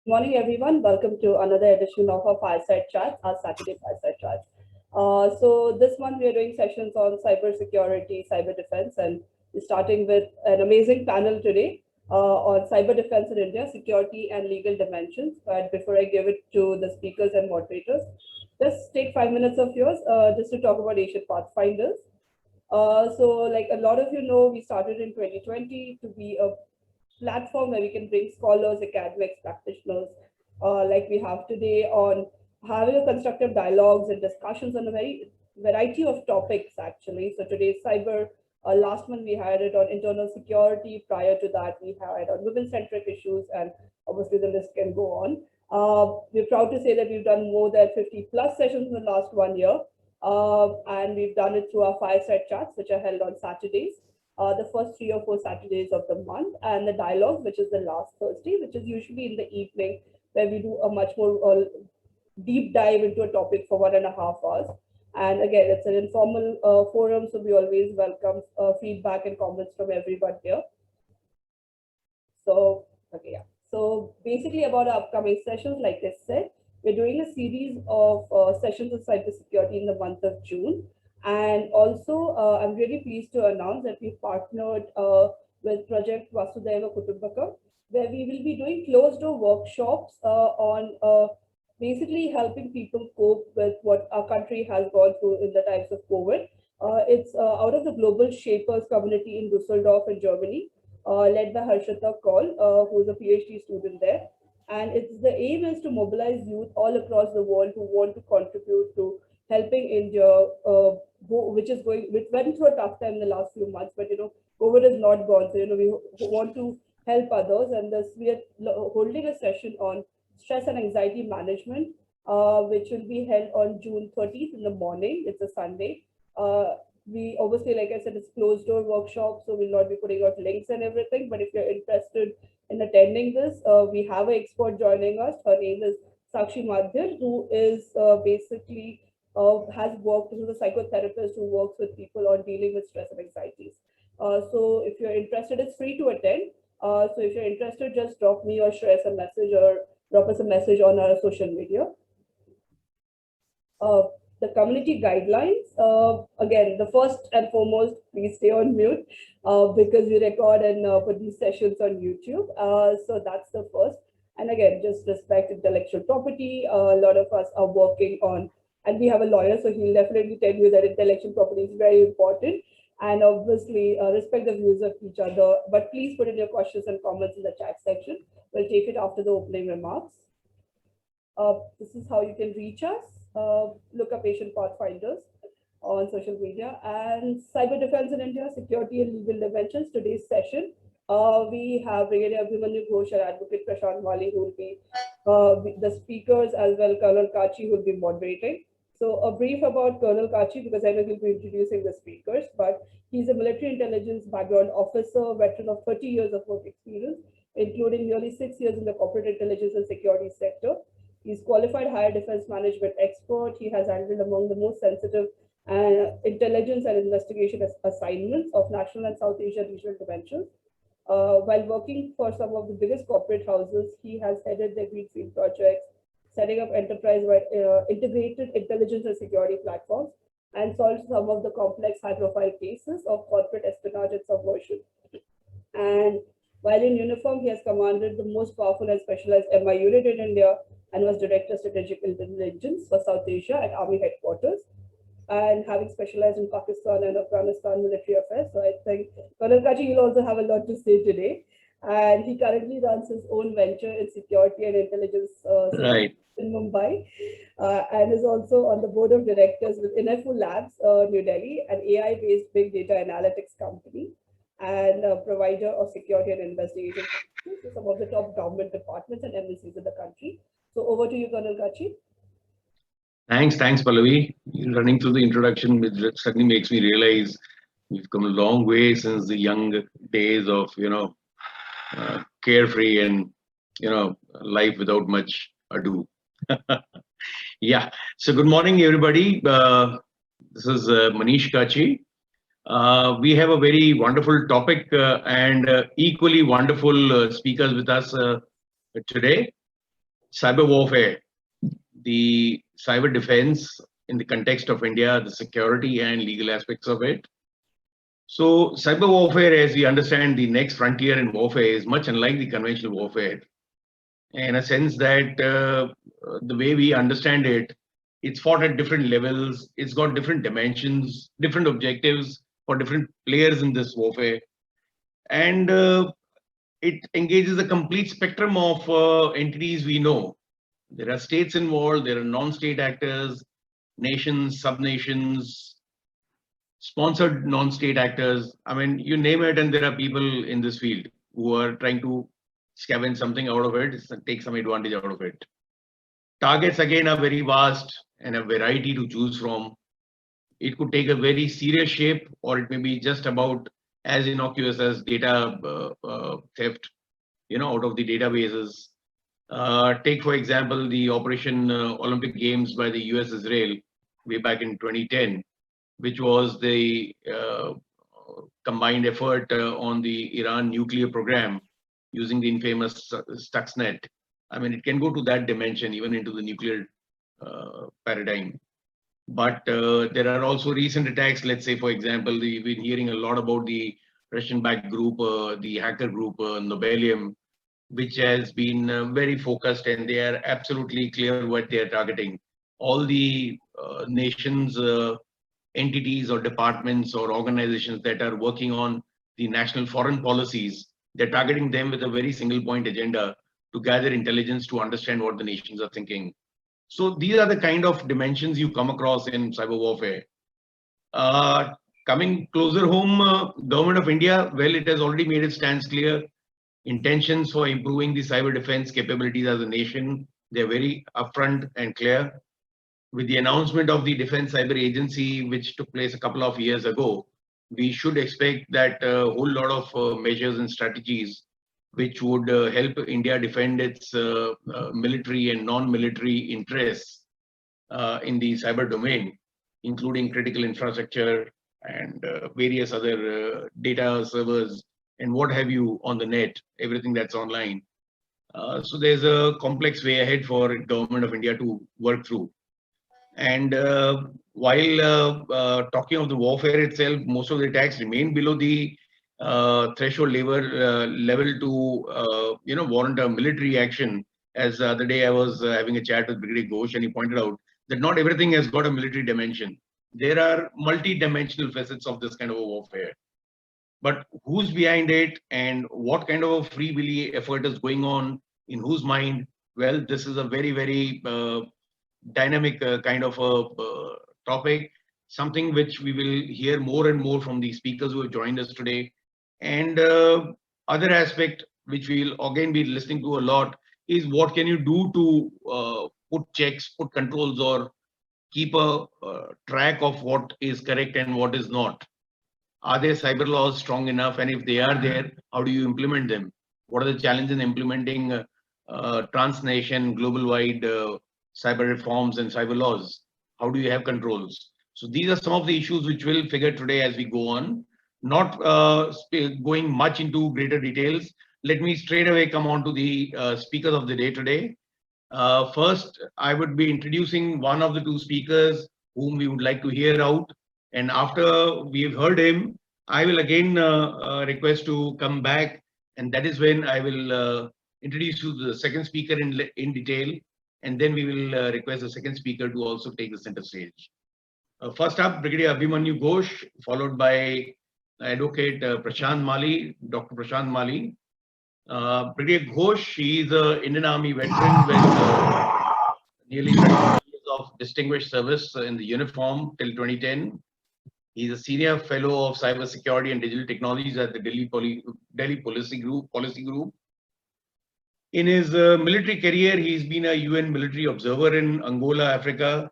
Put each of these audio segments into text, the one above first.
Morning, everyone. Welcome to another edition of our Fireside Chats, our Saturday Fireside Chats. So this month we are doing sessions on cyber security, cyber defense, and we're starting with an amazing panel today on cyber defense in India, security and legal dimensions. But before I give it to the speakers and moderators, just take 5 minutes of yours just to talk about Asian Pathfinders. Like a lot of you know, we started in 2020 to be a platform where we can bring scholars, academics, practitioners, like we have today, on having a constructive dialogues and discussions on a very variety of topics, actually. So today's cyber, last month we had it on internal security. Prior to that, we had on women-centric issues, and obviously the list can go on. We're proud to say that we've done more than 50 plus sessions in the last 1 year. And we've done it through our fireside chats, which are held on Saturdays, the first 3 or 4 Saturdays of the month, and the dialogues, which is the last Thursday, which is usually in the evening, where we do a much more deep dive into a topic for 1.5 hours. And again, it's an informal forum, so we always welcome feedback and comments from everyone here. So, okay, yeah. So basically about our upcoming sessions, like I said, we're doing a series of sessions on cybersecurity in the month of June. And also, I'm really pleased to announce that we've partnered with Project Vasudhaiva Kutumbakam, where we will be doing closed door workshops on basically helping people cope with what our country has gone through in the times of COVID. It's out of the Global Shapers community in Dusseldorf in Germany, led by Harshita Col, who's a PhD student there. And the aim is to mobilize youth all across the world who want to contribute to helping India, which went through a tough time in the last few months, but COVID is not gone. So we want to help others, and thus we are holding a session on stress and anxiety management, which will be held on June 30th in the morning. It's a Sunday. We obviously, like I said, it's closed door workshop, so we'll not be putting out links and everything. But if you're interested in attending this, we have an expert joining us. Her name is Sakshi Madhyar, who is basically has worked as a psychotherapist who works with people on dealing with stress and anxieties. So if you're interested, it's free to attend. So if you're interested, just drop me or share us a message or drop us a message on our social media. The community guidelines, again, the first and foremost, please stay on mute because we record and put these sessions on YouTube. So that's the first. And again, just respect intellectual property. A lot of us are working on, and we have a lawyer, so he'll definitely tell you that intellectual property is very important. And obviously, respect the views of each other. But please put in your questions and comments in the chat section. We'll take it after the opening remarks. This is how you can reach us. Look up Asian Pathfinders on social media. And cyber defense in India, security and legal dimensions. Today's session, we have Brigadier Abhimanyu Ghosh and Advocate Prashant who will be the speakers, as well Col Kachhy, who will be moderating. So a brief about Col Kachhy, because I know he'll be introducing the speakers, but he's a military intelligence background officer, veteran of 30 years of work experience, including nearly 6 years in the corporate intelligence and security sector. He's qualified higher defense management expert. He has handled among the most sensitive intelligence and investigation assignments of national and South Asian regional dimensions. While working for some of the biggest corporate houses, he has headed their greenfield projects, setting up enterprise-wide integrated intelligence and security platforms, and solved some of the complex high-profile cases of corporate espionage and subversion. And while in uniform, he has commanded the most powerful and specialized MI unit in India and was Director of Strategic Intelligence for South Asia at Army Headquarters, and having specialized in Pakistan and Afghanistan military affairs. So I think Col Kachhy will also have a lot to say today. And he currently runs his own venture in security and intelligence in Mumbai, and is also on the board of directors with Innefu Labs, New Delhi, an AI-based big data analytics company and a provider of security and investigation to some of the top government departments and embassies in the country. So over to you, Col Kachhy. Thanks, Pallavi. Running through the introduction, it certainly makes me realize we've come a long way since the young days of, carefree and, life without much ado. Yeah. So good morning, everybody. This is Manish Kachhy. We have a very wonderful topic and equally wonderful speakers with us today. cyber warfare, the cyber defense in the context of India, the security and legal aspects of it. So cyber warfare, as we understand, the next frontier in warfare is much unlike the conventional warfare, in a sense that the way we understand it, it's fought at different levels, it's got different dimensions, different objectives for different players in this warfare. And it engages a complete spectrum of entities we know. There are states involved, there are non-state actors, nations, sub-nations, sponsored non-state actors. I mean, you name it, and there are people in this field who are trying to scavenge something out of it, take some advantage out of it. Targets again are very vast and a variety to choose from. It could take a very serious shape, or it may be just about as innocuous as data theft, out of the databases. Take, for example, the Operation Olympic Games by the US Israel way back in 2010, which was the combined effort on the Iran nuclear program using the infamous Stuxnet. I mean, it can go to that dimension, even into the nuclear paradigm. But there are also recent attacks. Let's say, for example, we've been hearing a lot about the Russian-backed group, the hacker group, Nobelium, which has been very focused, and they are absolutely clear what they are targeting. All the nations, entities or departments or organizations that are working on the national foreign policies, they're targeting them with a very single point agenda to gather intelligence to understand what the nations are thinking. So these are the kind of dimensions you come across in cyber warfare. Coming closer home, Government of India, well, it has already made its stance clear. Intentions for improving the cyber defense capabilities as a nation, they're very upfront and clear. With the announcement of the Defense Cyber Agency, which took place a couple of years ago, we should expect that a whole lot of measures and strategies which would help India defend its military and non-military interests in the cyber domain, including critical infrastructure and various other data servers and what have you on the net, everything that's online. So there's a complex way ahead for Government of India to work through. And while talking of the warfare itself, most of the attacks remain below the threshold level to warrant a military action. As the other day I was having a chat with Brigadier Ghosh, and he pointed out that not everything has got a military dimension. There are multi-dimensional facets of this kind of a warfare. But who's behind it and what kind of a free willy effort is going on in whose mind? Well, this is a very, very dynamic kind of a topic, something which we will hear more and more from the speakers who have joined us today. And other aspect which we'll again be listening to a lot is what can you do to put checks, put controls, or keep a track of what is correct and what is not. Are there cyber laws strong enough? And if they are there, how do you implement them? What are the challenges in implementing transnation, global-wide cyber reforms and cyber laws? How do you have controls? So these are some of the issues which we'll figure today as we go on. Not going much into greater details. Let me straight away come on to the speakers of the day today. First, I would be introducing one of the two speakers whom we would like to hear out. And after we've heard him, I will again request to come back. And that is when I will introduce you to the second speaker in detail. And then we will request the second speaker to also take the center stage. First up, Brigadier Abhimanyu Ghosh, followed by Advocate Prashant Mali, Dr. Prashant Mali. Brigadier Ghosh, he is an Indian Army veteran with nearly 20 years of distinguished service in the uniform till 2010. He's a senior fellow of cybersecurity and digital technologies at the Delhi Policy Group. In his military career, he's been a UN military observer in Angola, Africa,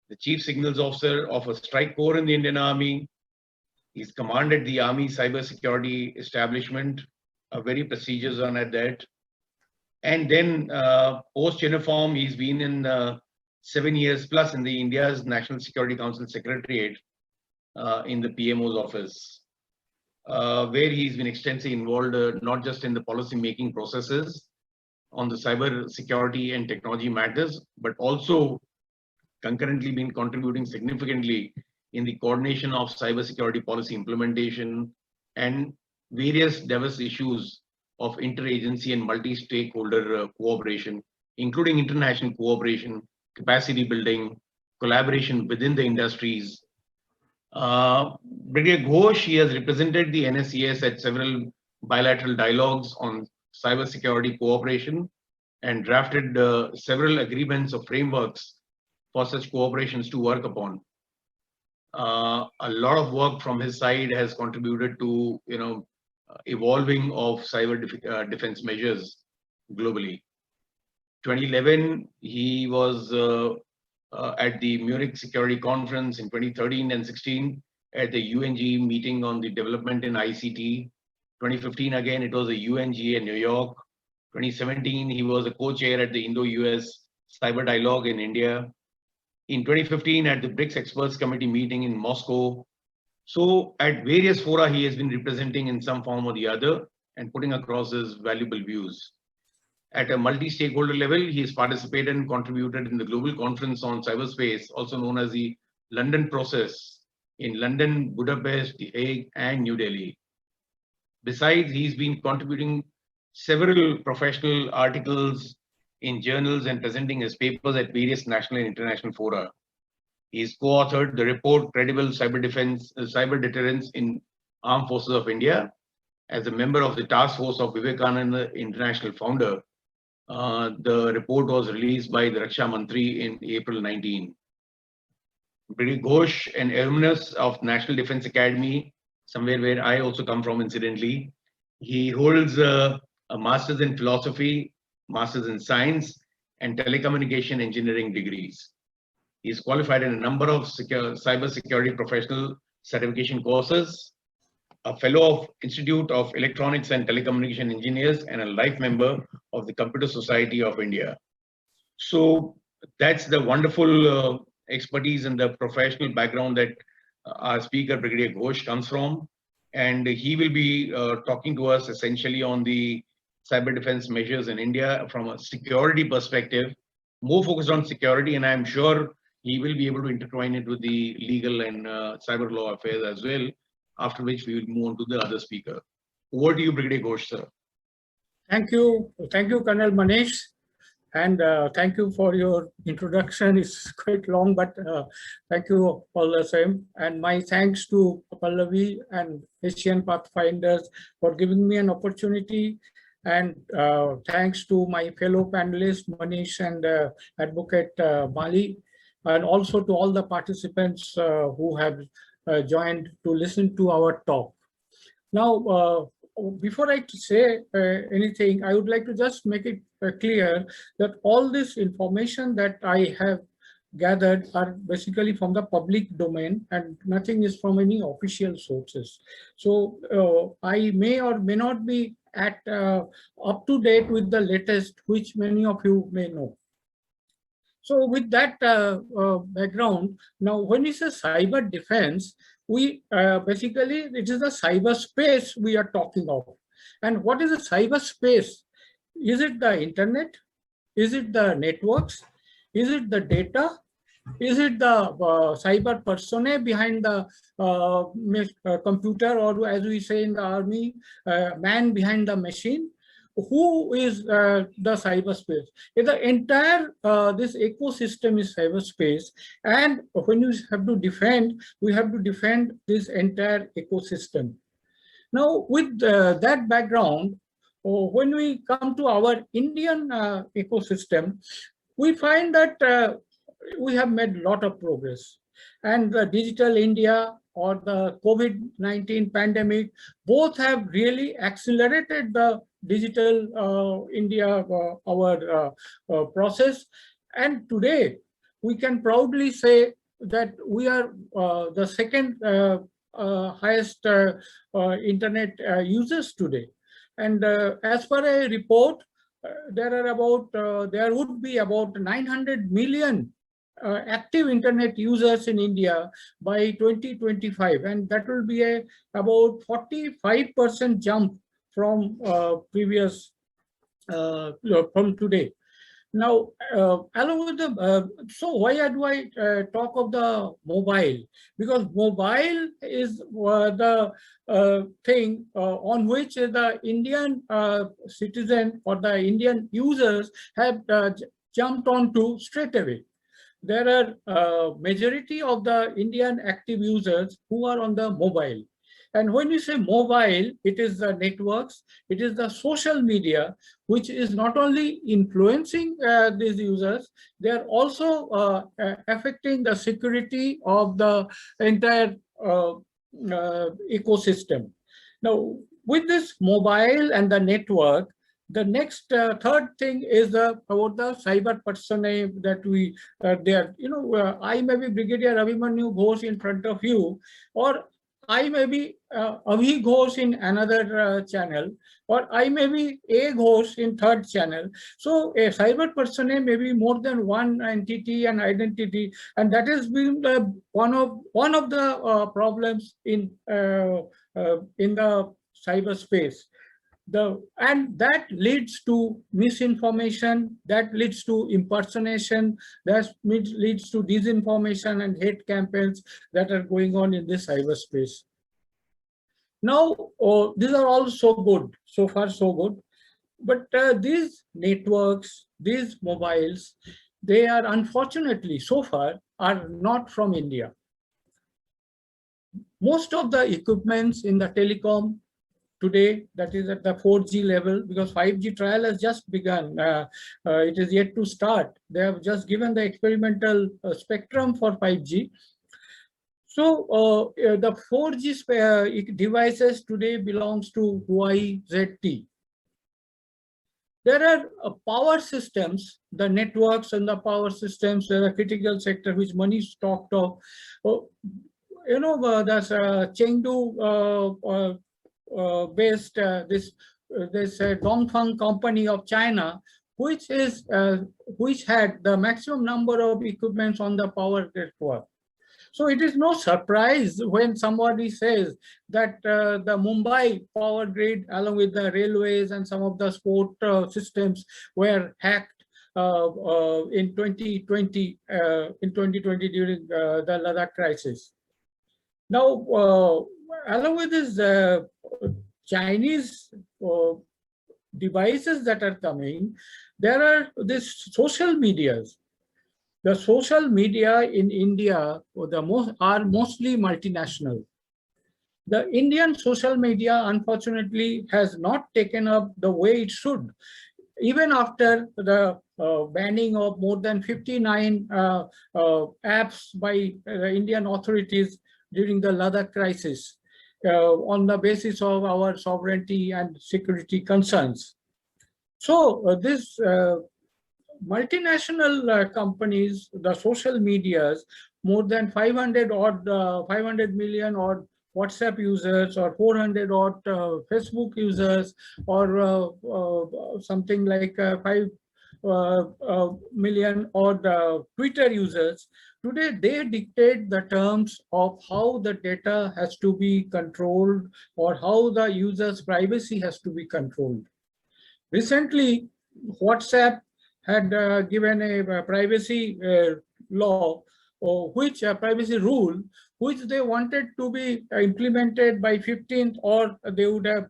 the chief signals officer of a strike corps in the Indian Army. He's commanded the Army Cybersecurity Establishment, a very prestigious one at that. And then post-uniform, he's been in 7 years plus in the India's National Security Council Secretariat in the PMO's office, where he's been extensively involved not just in the policy making processes, on the cyber security and technology matters, but also concurrently been contributing significantly in the coordination of cybersecurity policy implementation and various diverse issues of interagency and multi-stakeholder cooperation, including international cooperation, capacity building, collaboration within the industries. Brigadier Ghosh, he has represented the NSCS at several bilateral dialogues on cybersecurity cooperation and drafted several agreements or frameworks for such cooperations to work upon. A lot of work from his side has contributed to evolving of cyber defense measures globally. 2011, he was at the Munich Security Conference. In 2013 and 16 at the UNG meeting on the development in ICT. 2015 again, it was a UNG in New York. 2017, he was a co-chair at the Indo-US Cyber Dialogue in India. In 2015 at the BRICS Experts Committee meeting in Moscow. So at various fora, he has been representing in some form or the other and putting across his valuable views. At a multi-stakeholder level, he has participated and contributed in the Global Conference on Cyberspace, also known as the London Process, in London, Budapest, The Hague, and New Delhi. Besides, he's been contributing several professional articles in journals and presenting his papers at various national and international fora. He's co-authored the report Credible Cyber Deterrence in Armed Forces of India. As a member of the task force of Vivekananda International Founder, the report was released by the Raksha Mantri in April 19. Brig Ghosh, an alumnus of National Defense Academy, somewhere where I also come from incidentally. He holds a master's in philosophy, master's in science, and telecommunication engineering degrees. He is qualified in a number of cyber security professional certification courses, a fellow of Institute of Electronics and Telecommunication Engineers, and a life member of the Computer Society of India. So that's the wonderful expertise and the professional background that our speaker, Brigadier Ghosh, comes from. And he will be talking to us essentially on the cyber defense measures in India from a security perspective, more focused on security, and I'm sure he will be able to intertwine it with the legal and cyber law affairs as well, after which we will move on to the other speaker. Over to you, Brigadier Ghosh, sir. Thank you, Col Manish, and thank you for your introduction. It's quite long, but thank you all the same. And my thanks to Pallavi and Asian Pathfinders for giving me an opportunity. And thanks to my fellow panelists, Manish and Advocate Mali, and also to all the participants who have joined to listen to our talk. Now, before I say anything, I would like to just make it clear that all this information that I have gathered are basically from the public domain and nothing is from any official sources. So I may or may not be at up to date with the latest, which many of you may know. So with that background, now when we say cyber defense, we basically, it is the cyberspace we are talking of. And what is a cyberspace? Is it the internet? Is it the networks? Is it the data? Is it the cyber persona behind the computer, or as we say in the army, man behind the machine? Who is the cyberspace? The entire this ecosystem is cyberspace, and when you have to defend, we have to defend this entire ecosystem. Now, with that background, when we come to our Indian ecosystem, we find that we have made a lot of progress, and the Digital India or the COVID-19 pandemic both have really accelerated the Digital India, our process. And today, we can proudly say that we are the second highest internet users today. And as per a report, there would be about 900 million active internet users in India by 2025, and that will be about 45% jump from previous from today. Now, along with the, so why do I talk of the mobile? Because mobile is the thing on which the Indian citizen or the Indian users have jumped onto straight away. There are majority of the Indian active users who are on the mobile. And when you say mobile, it is the networks, it is the social media, which is not only influencing these users, they are also affecting the security of the entire ecosystem. Now, with this mobile and the network, the next third thing is about the cyber persona that we there. You know, I may be Brigadier Abhimanyu Ghosh in front of you, or I may be Abhi Ghosh in another channel, or I may be A Ghosh in third channel. So a cyber persona may be more than one entity and identity, and that has been one of the problems in the cyberspace. And that leads to misinformation, that leads to impersonation, that leads to disinformation and hate campaigns that are going on in this cyberspace. Now, these are all so good, so far so good, but these networks, these mobiles, they are unfortunately so far are not from India. Most of the equipments in the telecom today, that is at the 4G level, because 5G trial has just begun. It is yet to start. They have just given the experimental spectrum for 5G. So the 4G devices today belongs to Huawei ZT. There are power systems, the networks and the power systems, the critical sector, which Manish talked of. You know, there's Chengdu based this Dongfang company of China, which had the maximum number of equipments on the power network. So it is no surprise when somebody says that the Mumbai power grid, along with the railways and some of the sport systems, were hacked in 2020 during the Ladakh crisis. Now, along with this Chinese devices that are coming, there are these social medias. The social media in India are mostly multinational. The Indian social media, unfortunately, has not taken up the way it should. Even after the banning of more than 59 apps by the Indian authorities during the Ladakh crisis, on the basis of our sovereignty and security concerns. So this multinational companies, the social medias, more than 500 million odd WhatsApp users, or 400 odd Facebook users, or something like 5 million odd Twitter users. Today, they dictate the terms of how the data has to be controlled, or how the user's privacy has to be controlled. Recently, WhatsApp had given a privacy law, privacy rule, which they wanted to be implemented by 15th, or they would have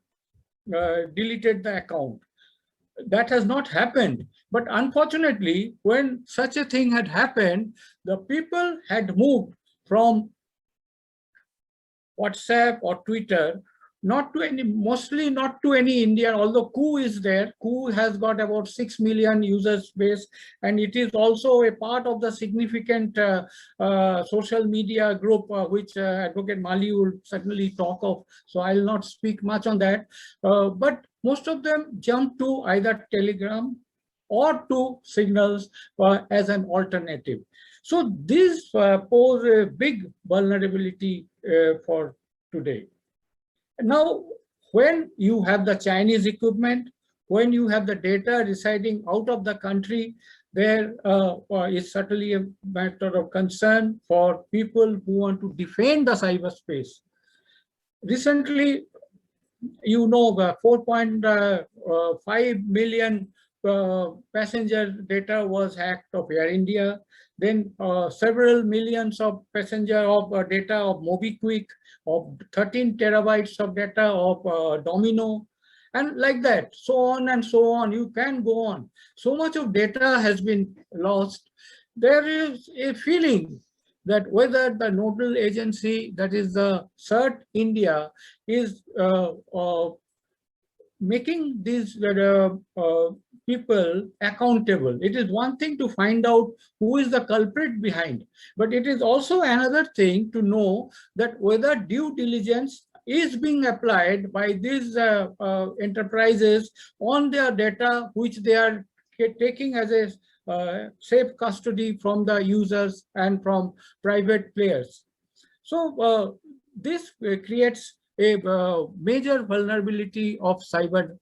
deleted the account. That has not happened. But unfortunately, when such a thing had happened, the people had moved from WhatsApp or Twitter, mostly not to any Indian, although COO is there. COO has got about 6 million users base, and it is also a part of the significant social media group, which Advocate Mali will certainly talk of. So I'll not speak much on that. But most of them jump to either Telegram or to Signals as an alternative. So these pose a big vulnerability for today. Now, when you have the Chinese equipment, when you have the data residing out of the country, there is certainly a matter of concern for people who want to defend the cyberspace. Recently, you know, the 5 million passenger data was hacked of Air India. Then several millions of passenger of data of MobiKwik, of 13 terabytes of data of Domino, and like that, so on and so on. You can go on. So much of data has been lost. There is a feeling that whether the nodal agency, that is the CERT India, is making these people accountable. It is one thing to find out who is the culprit behind, but it is also another thing to know that whether due diligence is being applied by these enterprises on their data, which they are taking as a safe custody from the users and from private players. So this creates a major vulnerability of cyber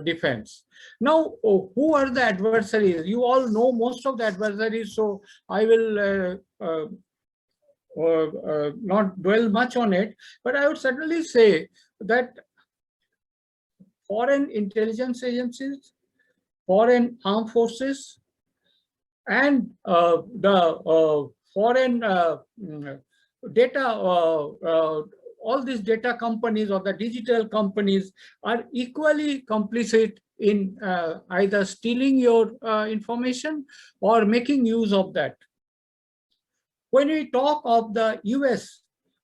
defense. Now, who are the adversaries? You all know most of the adversaries, so I will not dwell much on it, but I would certainly say that foreign intelligence agencies, foreign armed forces, and the foreign data, all these data companies or the digital companies are equally complicit in either stealing your information or making use of that. When we talk of the US,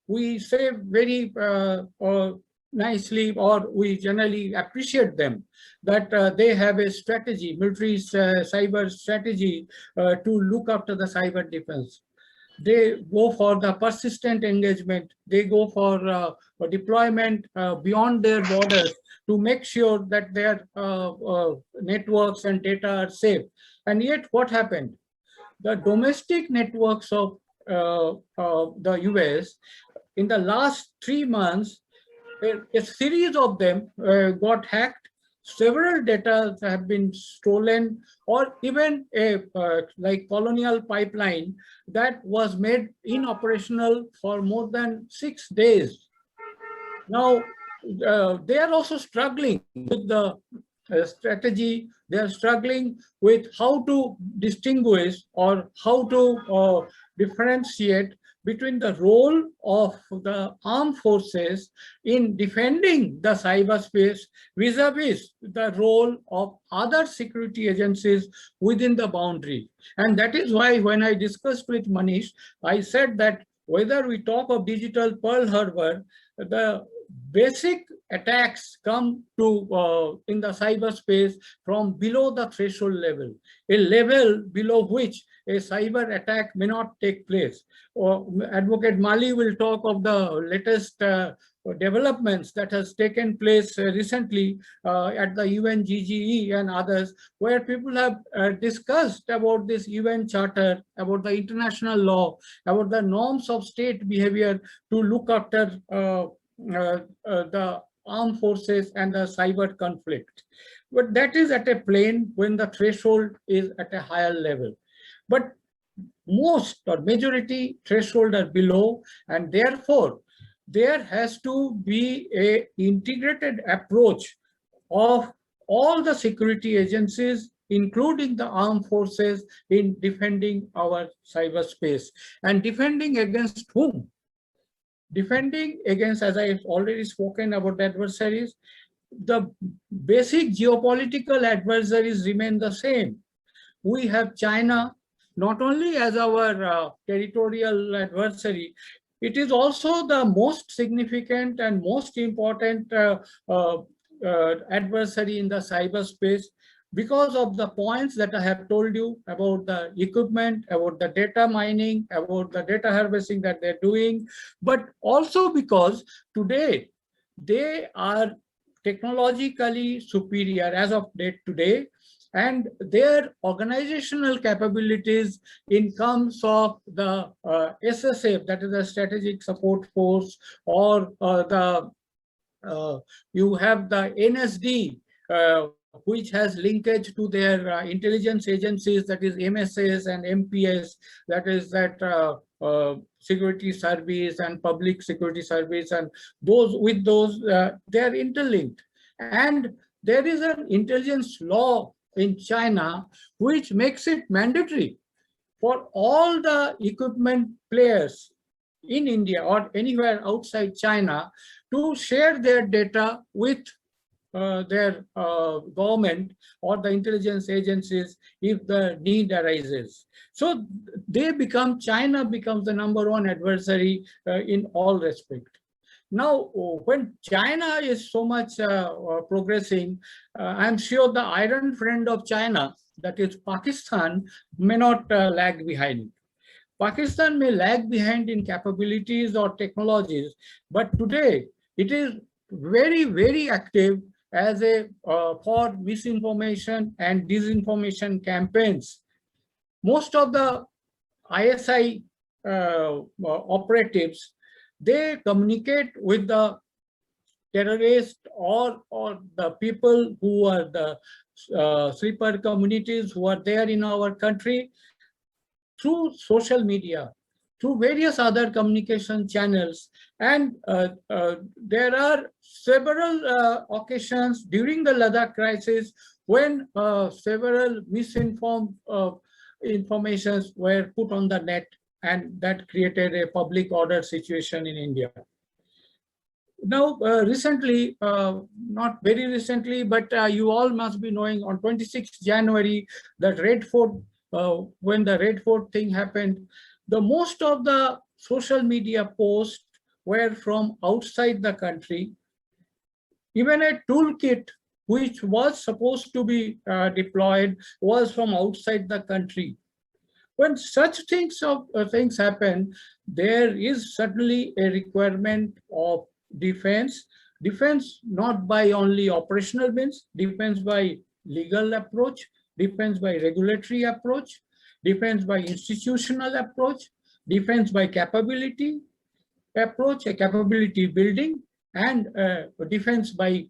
we say very nicely, or we generally appreciate them, that they have a strategy, military cyber strategy to look after the cyber defense. They go for the persistent engagement. They go for deployment beyond their borders to make sure that their networks and data are safe. And yet what happened? The domestic networks of the US, in the last 3 months, a series of them got hacked. Several data have been stolen, or even a like Colonial Pipeline that was made inoperational for more than 6 days. Now, they are also struggling with the strategy. They are struggling with how to distinguish or how to differentiate between the role of the armed forces in defending the cyberspace vis-a-vis the role of other security agencies within the boundary. And that is why when I discussed with Manish, I said that whether we talk of digital Pearl Harbor, the basic attacks come to in the cyberspace from below the threshold level, a level below which a cyber attack may not take place. Advocate Mali will talk of the latest developments that has taken place recently at the UNGGE and others, where people have discussed about this UN Charter, about the international law, about the norms of state behavior to look after the armed forces and the cyber conflict. But that is at a plane when the threshold is at a higher level. But most or majority threshold are below, and therefore there has to be an integrated approach of all the security agencies, including the armed forces, in defending our cyberspace. And defending against whom? Defending against, as I have already spoken about the adversaries, the basic geopolitical adversaries remain the same. We have China not only as our territorial adversary, it is also the most significant and most important adversary in the cyberspace, because of the points that I have told you about the equipment, about the data mining, about the data harvesting that they're doing, but also because today they are technologically superior as of date today, and their organizational capabilities in terms of the SSF, that is the Strategic Support Force, or you have the NSD, which has linkage to their intelligence agencies, that is MSS and MPS, that is that security service and public security service, and those with those they are interlinked. And there is an intelligence law in China which makes it mandatory for all the equipment players in India or anywhere outside China to share their data with their government or the intelligence agencies if the need arises. So China becomes the #1 adversary in all respect. Now, when China is so much progressing, I'm sure the iron friend of China, that is Pakistan, may not lag behind. Pakistan may lag behind in capabilities or technologies, but today it is very, very active as a for misinformation and disinformation campaigns. Most of the ISI operatives, they communicate with the terrorists or the people who are the sleeper communities who are there in our country through social media, through various other communication channels. And there are several occasions during the Ladakh crisis when several misinformed informations were put on the net, and that created a public order situation in India. Now, recently, not very recently, but you all must be knowing on 26th January, that Red Fort, when the Red Fort thing happened, the most of the social media posts were from outside the country. Even a toolkit which was supposed to be deployed was from outside the country. When such things happen, there is certainly a requirement of defense not by only operational means, defense by legal approach, defense by regulatory approach, defense by institutional approach, defense by capability approach, a capability building, and defense by,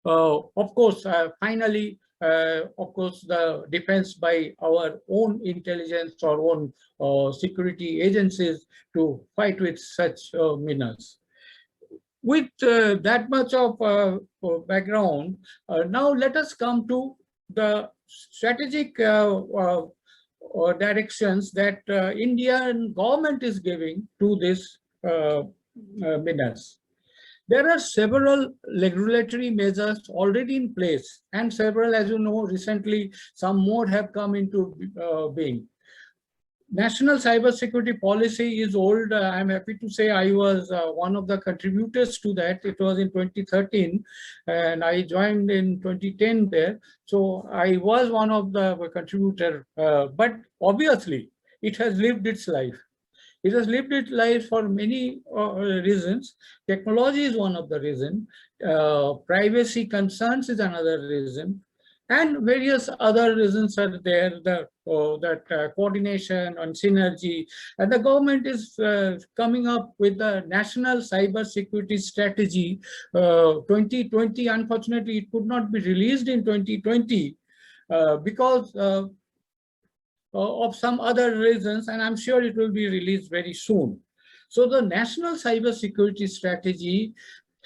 of course, finally, of course, the defense by our own intelligence or own security agencies to fight with such menace. With that much of background, now let us come to the strategic directions that Indian government is giving to this menace. There are several regulatory measures already in place, and several, as you know, recently some more have come into being. National cybersecurity policy is old. I'm happy to say I was one of the contributors to that. It was in 2013, and I joined in 2010 there. So I was one of the contributors, but obviously it has lived its life. It has lived its life for many reasons. Technology is one of the reasons. Privacy concerns is another reason. And various other reasons are there, that coordination and synergy. And the government is coming up with the National Cyber Security Strategy 2020. Unfortunately, it could not be released in 2020 because of some other reasons, and I'm sure it will be released very soon. So the National Cyber Security Strategy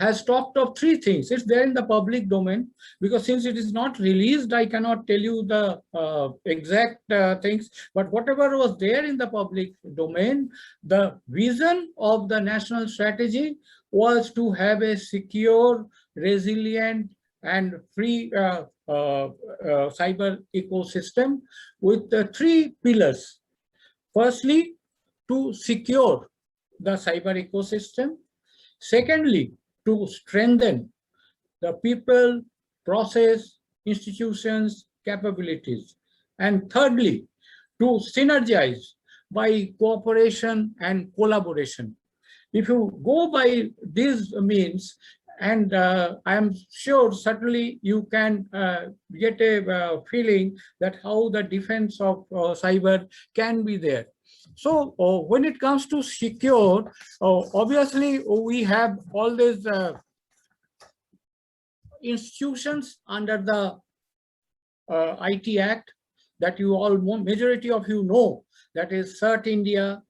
has talked of three things. It's there in the public domain, because since it is not released, I cannot tell you the exact things, but whatever was there in the public domain, the vision of the national strategy was to have a secure, resilient, and free cyber ecosystem with the three pillars. Firstly, to secure the cyber ecosystem. Secondly, to strengthen the people, process, institutions, capabilities. And thirdly, to synergize by cooperation and collaboration. If you go by these means, and I'm sure certainly you can get a feeling that how the defense of cyber can be there. So when it comes to secure, obviously we have all these institutions under the IT Act that you all, majority of you know, that is CERT India,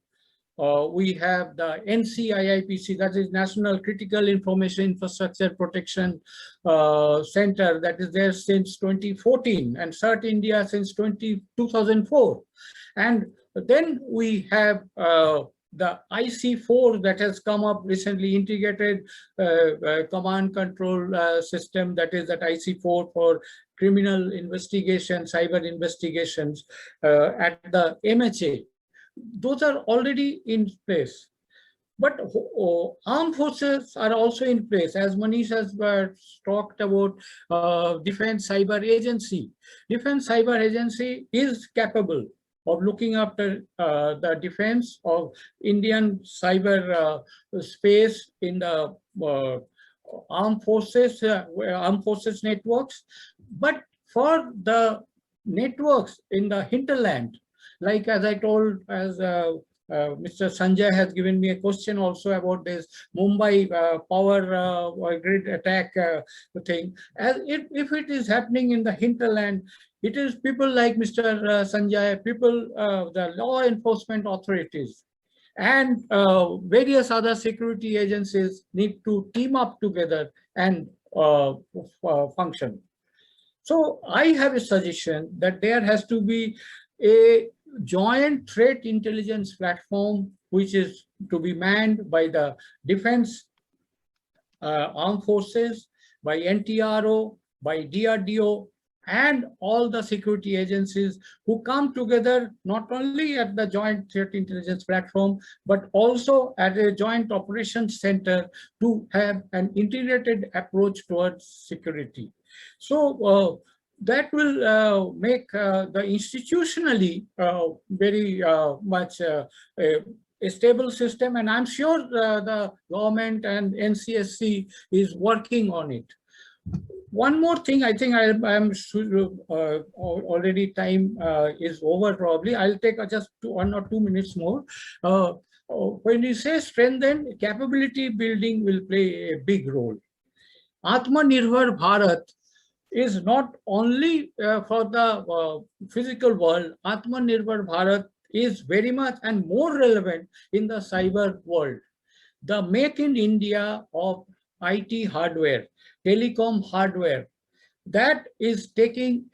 we have the NCIIPC, that is National Critical Information Infrastructure Protection Center, that is there since 2014, and CERT India since 2004. And then we have the IC4 that has come up recently, integrated command control system, that is that IC4 for criminal investigation, cyber investigations at the MHA. Those are already in place. But armed forces are also in place, as Manish has talked about. Defense Cyber Agency. Defense Cyber Agency is capable of looking after the defense of Indian cyber space in the armed forces networks. But for the networks in the hinterland, like as I told, as Mr. Sanjay has given me a question also about this Mumbai power grid attack thing. As if it is happening in the hinterland, it is people like Mr. Sanjay, people, the law enforcement authorities, and various other security agencies need to team up together and function. So I have a suggestion that there has to be a joint threat intelligence platform, which is to be manned by the defense armed forces, by NTRO, by DRDO, and all the security agencies who come together not only at the joint threat intelligence platform, but also at a joint operations center to have an integrated approach towards security. So that will make the institutionally very much a stable system, and I'm sure the government and NCSC is working on it. One more thing, I think I'm already time is over probably. I'll take just 1 or 2 minutes more. When you say strengthen, capability building will play a big role. Atmanirbhar Bharat is not only for the physical world. Atmanirbhar Bharat is very much and more relevant in the cyber world. The Make in India of IT hardware, telecom hardware, that is taking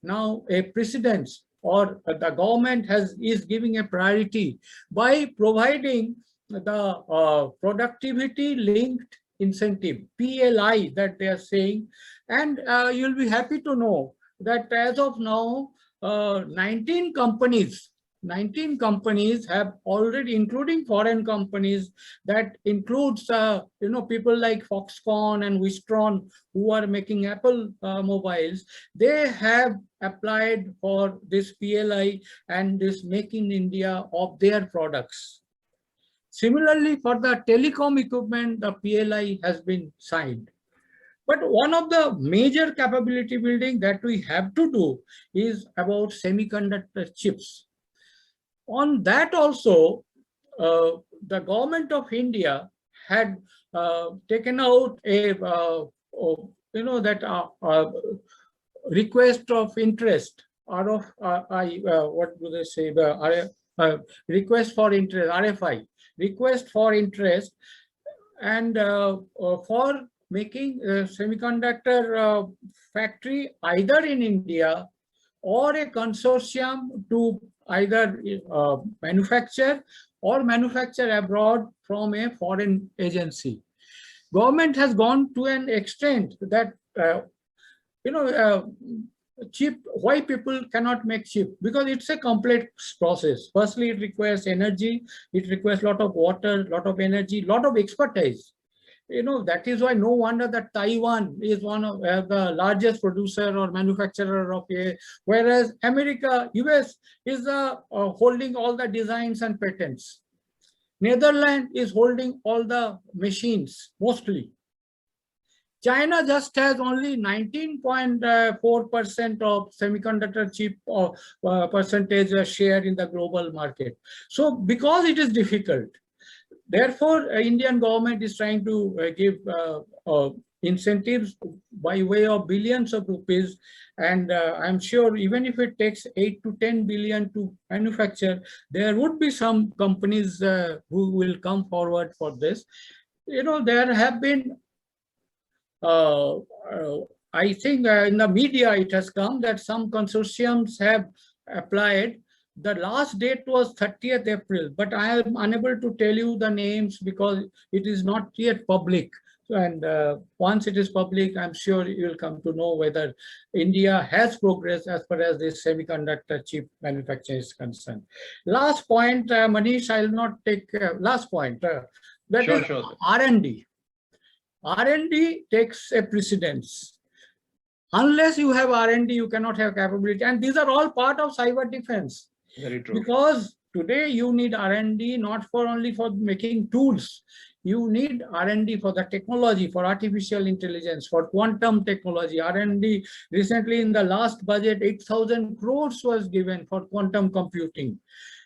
now a precedence, or the government is giving a priority by providing the productivity linked incentive, PLI, that they are saying. And you'll be happy to know that as of now, 19 companies have already, including foreign companies, that includes people like Foxconn and Wistron, who are making Apple mobiles. They have applied for this PLI and this Make in India of their products. Similarly, for the telecom equipment, the PLI has been signed. But one of the major capability building that we have to do is about semiconductor chips. On that also, the government of India had taken out a request of interest, what do they say, request for interest, RFI, request for interest, and for making a semiconductor factory either in India or a consortium to either manufacture or manufacture abroad from a foreign agency. Government has gone to an extent that, chip, why people cannot make chip? Because it's a complex process. Firstly, it requires energy, it requires a lot of water, lot of energy, lot of expertise. That is why no wonder that Taiwan is one of the largest producer or manufacturer of AI, whereas America, US is holding all the designs and patents. Netherlands is holding all the machines, mostly. China just has only 19.4% of semiconductor chip percentage share in the global market. So because it is difficult, therefore, Indian government is trying to give incentives by way of billions of rupees. And I'm sure even if it takes 8 to 10 billion to manufacture, there would be some companies who will come forward for this. You know, there have been, I think in the media it has come that some consortiums have applied. The last date was 30th April, but I am unable to tell you the names because it is not yet public. And once it is public, I'm sure you will come to know whether India has progressed as far as this semiconductor chip manufacturing is concerned. Last point, Manish, I will not take last point. That is R&D. R&D takes a precedence. Unless you have R&D, you cannot have capability. And these are all part of cyber defense. Very true. Because today you need R&D not for only for making tools. You need R&D for the technology, for artificial intelligence, for quantum technology. R&D recently in the last budget, 8,000 crores was given for quantum computing.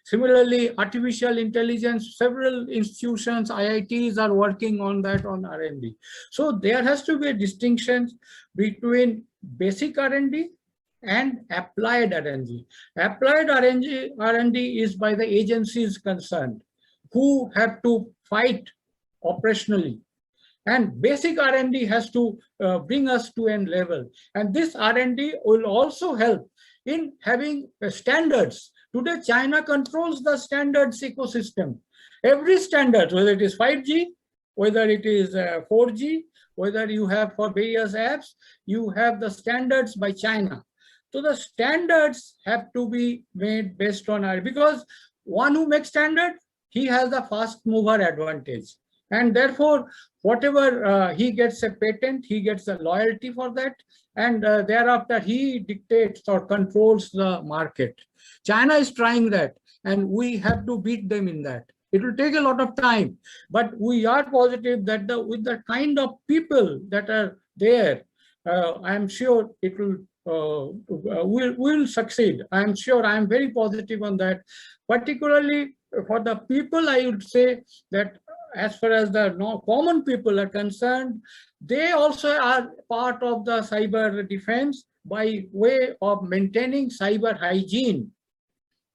Similarly, artificial intelligence, several institutions, IITs are working on that on R&D. So there has to be a distinction between basic R&D and applied R&D. Applied R&D is by the agencies concerned who have to fight operationally. And basic R&D has to bring us to a level. And this R&D will also help in having standards. Today, China controls the standards ecosystem. Every standard, whether it is 5G, whether it is 4G, whether you have for various apps, you have the standards by China. So the standards have to be made based on R&D, because one who makes standard, he has the fast mover advantage. And therefore, whatever he gets a patent, he gets a loyalty for that. And thereafter, he dictates or controls the market. China is trying that, and we have to beat them in that. It will take a lot of time, but we are positive that with the kind of people that are there, I'm sure it will will succeed. I'm sure. I'm very positive on that. Particularly for the people, I would say that as far as the common people are concerned, they also are part of the cyber defense by way of maintaining cyber hygiene,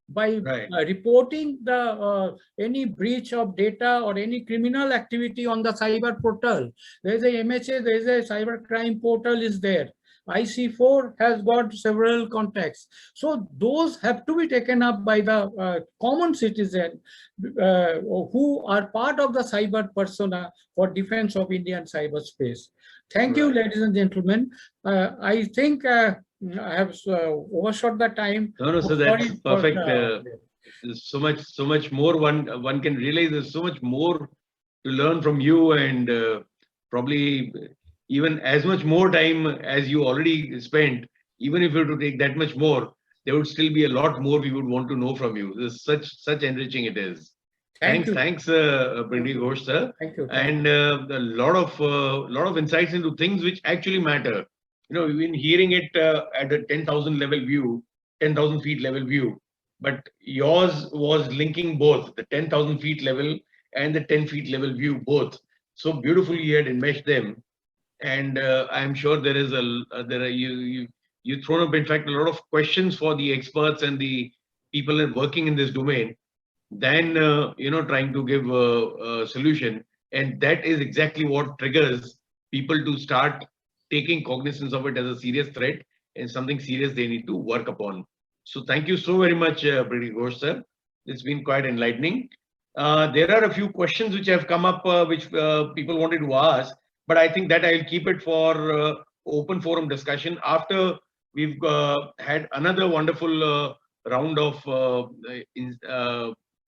by reporting the any breach of data or any criminal activity on the cyber portal. There is a MHA, there is a cyber crime portal is there. IC4 has got several contacts. So those have to be taken up by the common citizen who are part of the cyber persona for defense of Indian cyberspace. Thank you, ladies and gentlemen. I think I have overshot the time. No, so that's perfect. There's so much more one can realize. There's so much more to learn from you, and probably even as much more time as you already spent. Even if you were to take that much more, there would still be a lot more we would want to know from you. There's such enriching it is. Thanks, Brig Ghosh, sir. Thank you. And a lot of insights into things which actually matter. You know, we've been hearing it at a 10,000 level view, 10,000 feet level view, but yours was linking both the 10,000 feet level and the 10 feet level view both. So beautifully you had enmeshed them, and I'm sure there is you've thrown up in fact a lot of questions for the experts and the people working in this domain, than trying to give a solution, and that is exactly what triggers people to start taking cognizance of it as a serious threat and something serious they need to work upon. So thank you so very much, Brig Ghosh, sir. It's been quite enlightening. There are a few questions which have come up which people wanted to ask, but I think that I'll keep it for open forum discussion after we've had another wonderful round of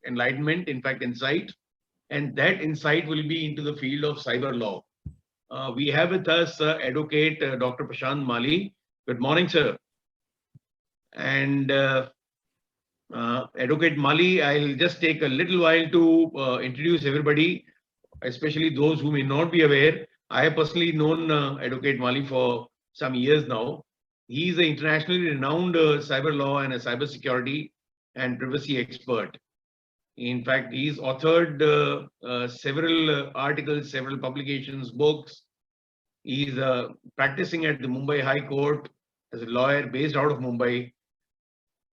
enlightenment, in fact, insight. And that insight will be into the field of cyber law. We have with us Advocate Dr. Prashant Mali. Good morning, sir. And Advocate Mali, I'll just take a little while to introduce everybody, especially those who may not be aware. I have personally known Advocate Mali for some years now. He's an internationally renowned cyber law and a cyber security and privacy expert. In fact, he's authored several articles, several publications, books, He's practicing at the Mumbai High Court as a lawyer based out of Mumbai.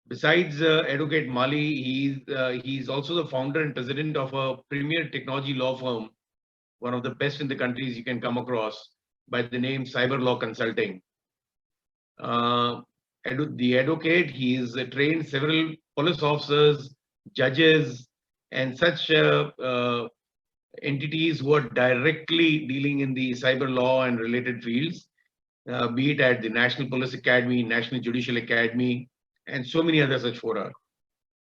Besides Advocate Mali, he's also the founder and president of a premier technology law firm, one of the best in the countries you can come across, by the name Cyber Law Consulting. The advocate, he is trained several police officers, judges, and such entities who are directly dealing in the cyber law and related fields, be it at the National Police Academy, National Judicial Academy, and so many other such fora.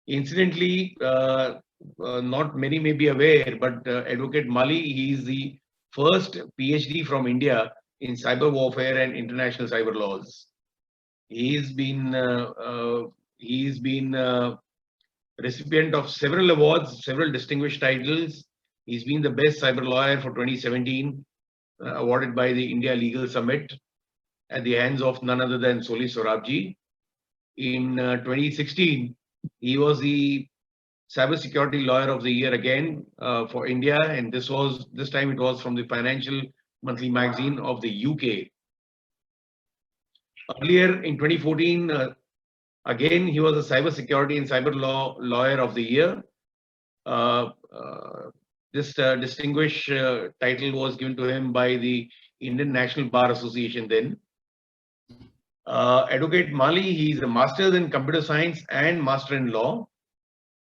Incidentally, not many may be aware, but Advocate Mali, he is the first PhD from India in cyber warfare and international cyber laws. He's been recipient of several awards, several distinguished titles. He's been the best cyber lawyer for 2017, awarded by the India Legal Summit at the hands of none other than Soli Sorabji. In 2016, he was the Cybersecurity Lawyer of the Year again for India, and this time it was from the Financial Monthly Magazine of the UK. Earlier in 2014, again he was a Cybersecurity and Cyber Law Lawyer of the Year. This distinguished title was given to him by the Indian National Bar Association then. Advocate Mali, he is a master's in computer science and master in law.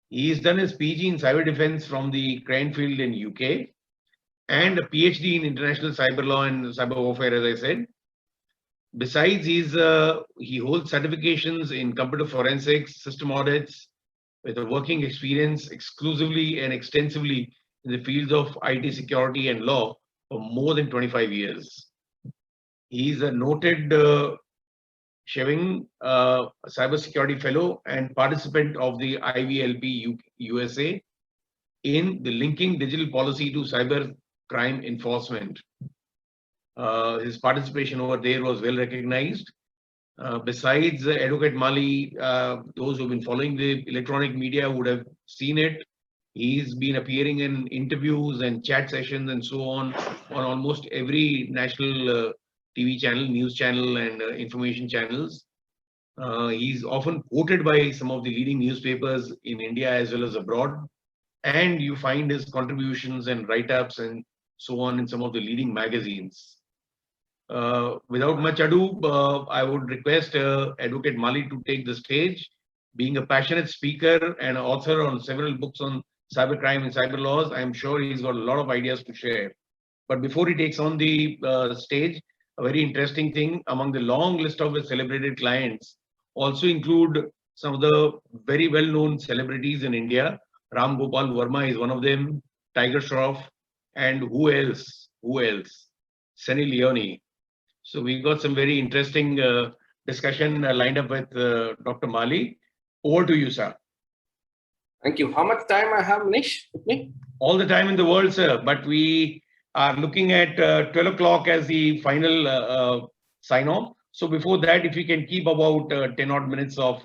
He's done his PG in cyber defense from the Cranfield in UK and a PhD in international cyber law and cyber warfare, as I said. Besides, he holds certifications in computer forensics, system audits, with a working experience exclusively and extensively in the fields of IT security and law for more than 25 years. He's a noted Sheving cybersecurity fellow and participant of the IVLP USA in the linking digital policy to cyber crime enforcement. His participation over there was well recognized. Besides Advocate Mali, those who've been following the electronic media would have seen it. He's been appearing in interviews and chat sessions and so on almost every national TV channel, news channel, and information channels. He's often quoted by some of the leading newspapers in India as well as abroad. And you find his contributions and write-ups and so on in some of the leading magazines. Without much ado, I would request Advocate Mali to take the stage. Being a passionate speaker and author on several books on cybercrime and cyber laws, I'm sure he's got a lot of ideas to share. But before he takes on the stage, a very interesting thing, among the long list of his celebrated clients also include some of the very well-known celebrities in India. Ram Gopal Verma is one of them, Tiger Shroff, and who else? Sunny Leone. So we got some very interesting discussion lined up with Dr. Mali. Over to you, sir. Thank you. How much time I have, Manish, with me? All the time in the world, sir, but we are looking at 12 o'clock as the final sign-off. So before that, if you can keep about 10 odd minutes of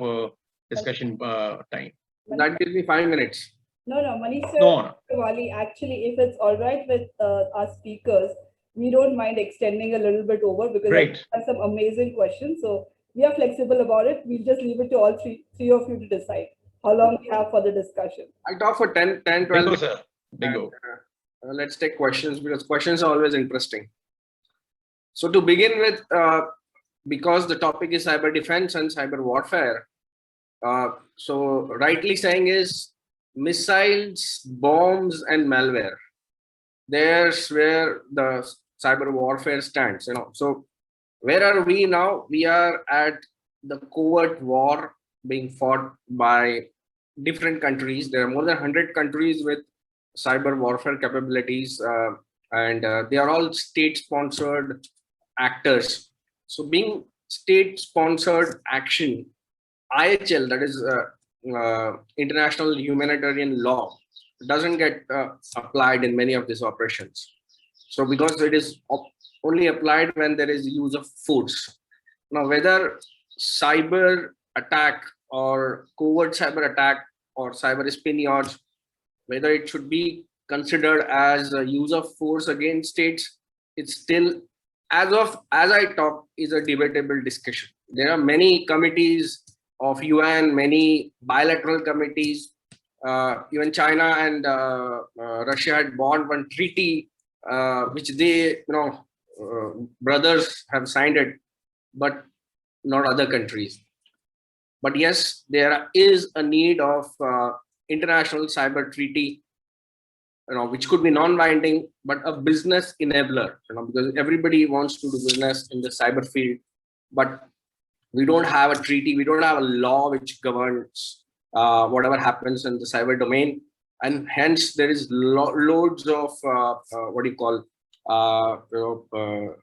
discussion time. That gives me 5 minutes. No, Manish sir, No. Wali, actually, if it's all right with our speakers, we don't mind extending a little bit over because Great. I have some amazing questions. So we are flexible about it. We'll just leave it to all three of you to decide how long we have for the discussion. I talk for 10, 12 Bingo, minutes. sir. Bingo. And, let's take questions because questions are always interesting. So to begin with, because the topic is cyber defense and cyber warfare, so rightly saying is missiles, bombs, and malware. There's where the cyber warfare stands. So where are we now? We are at the covert war being fought by different countries. There are more than 100 countries with cyber warfare capabilities, and they are all state-sponsored actors. So being state-sponsored action, IHL, that is international humanitarian law, doesn't get applied in many of these operations. So because it is only applied when there is use of force. Now, whether cyber attack or covert cyber attack or cyber espionage, whether it should be considered as a use of force against states, it's still as I talk, is a debatable discussion. There are many committees of UN, many bilateral committees. Even China and Russia had bond one treaty, which they, brothers have signed it, but not other countries. But yes, there is a need of international cyber treaty, which could be non-binding, but a business enabler, because everybody wants to do business in the cyber field, but we don't have a treaty, we don't have a law which governs whatever happens in the cyber domain, and hence there is loads of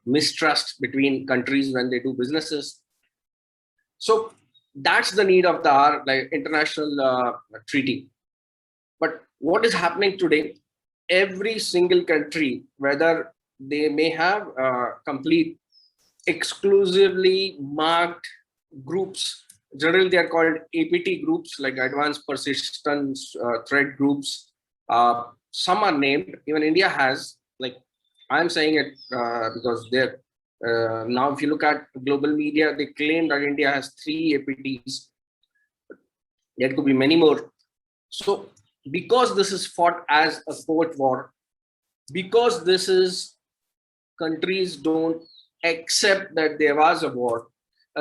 mistrust between countries when they do businesses. So that's the need of the hour, like international treaty. But what is happening today? Every single country, whether they may have complete exclusively marked groups, generally they are called APT groups, like advanced persistence threat groups. Some are named, even India has, like I'm saying it because they're now if you look at global media, they claim that India has 3 APTs. There could be many more. So because this is fought as a court war, because this is countries don't accept that there was a war,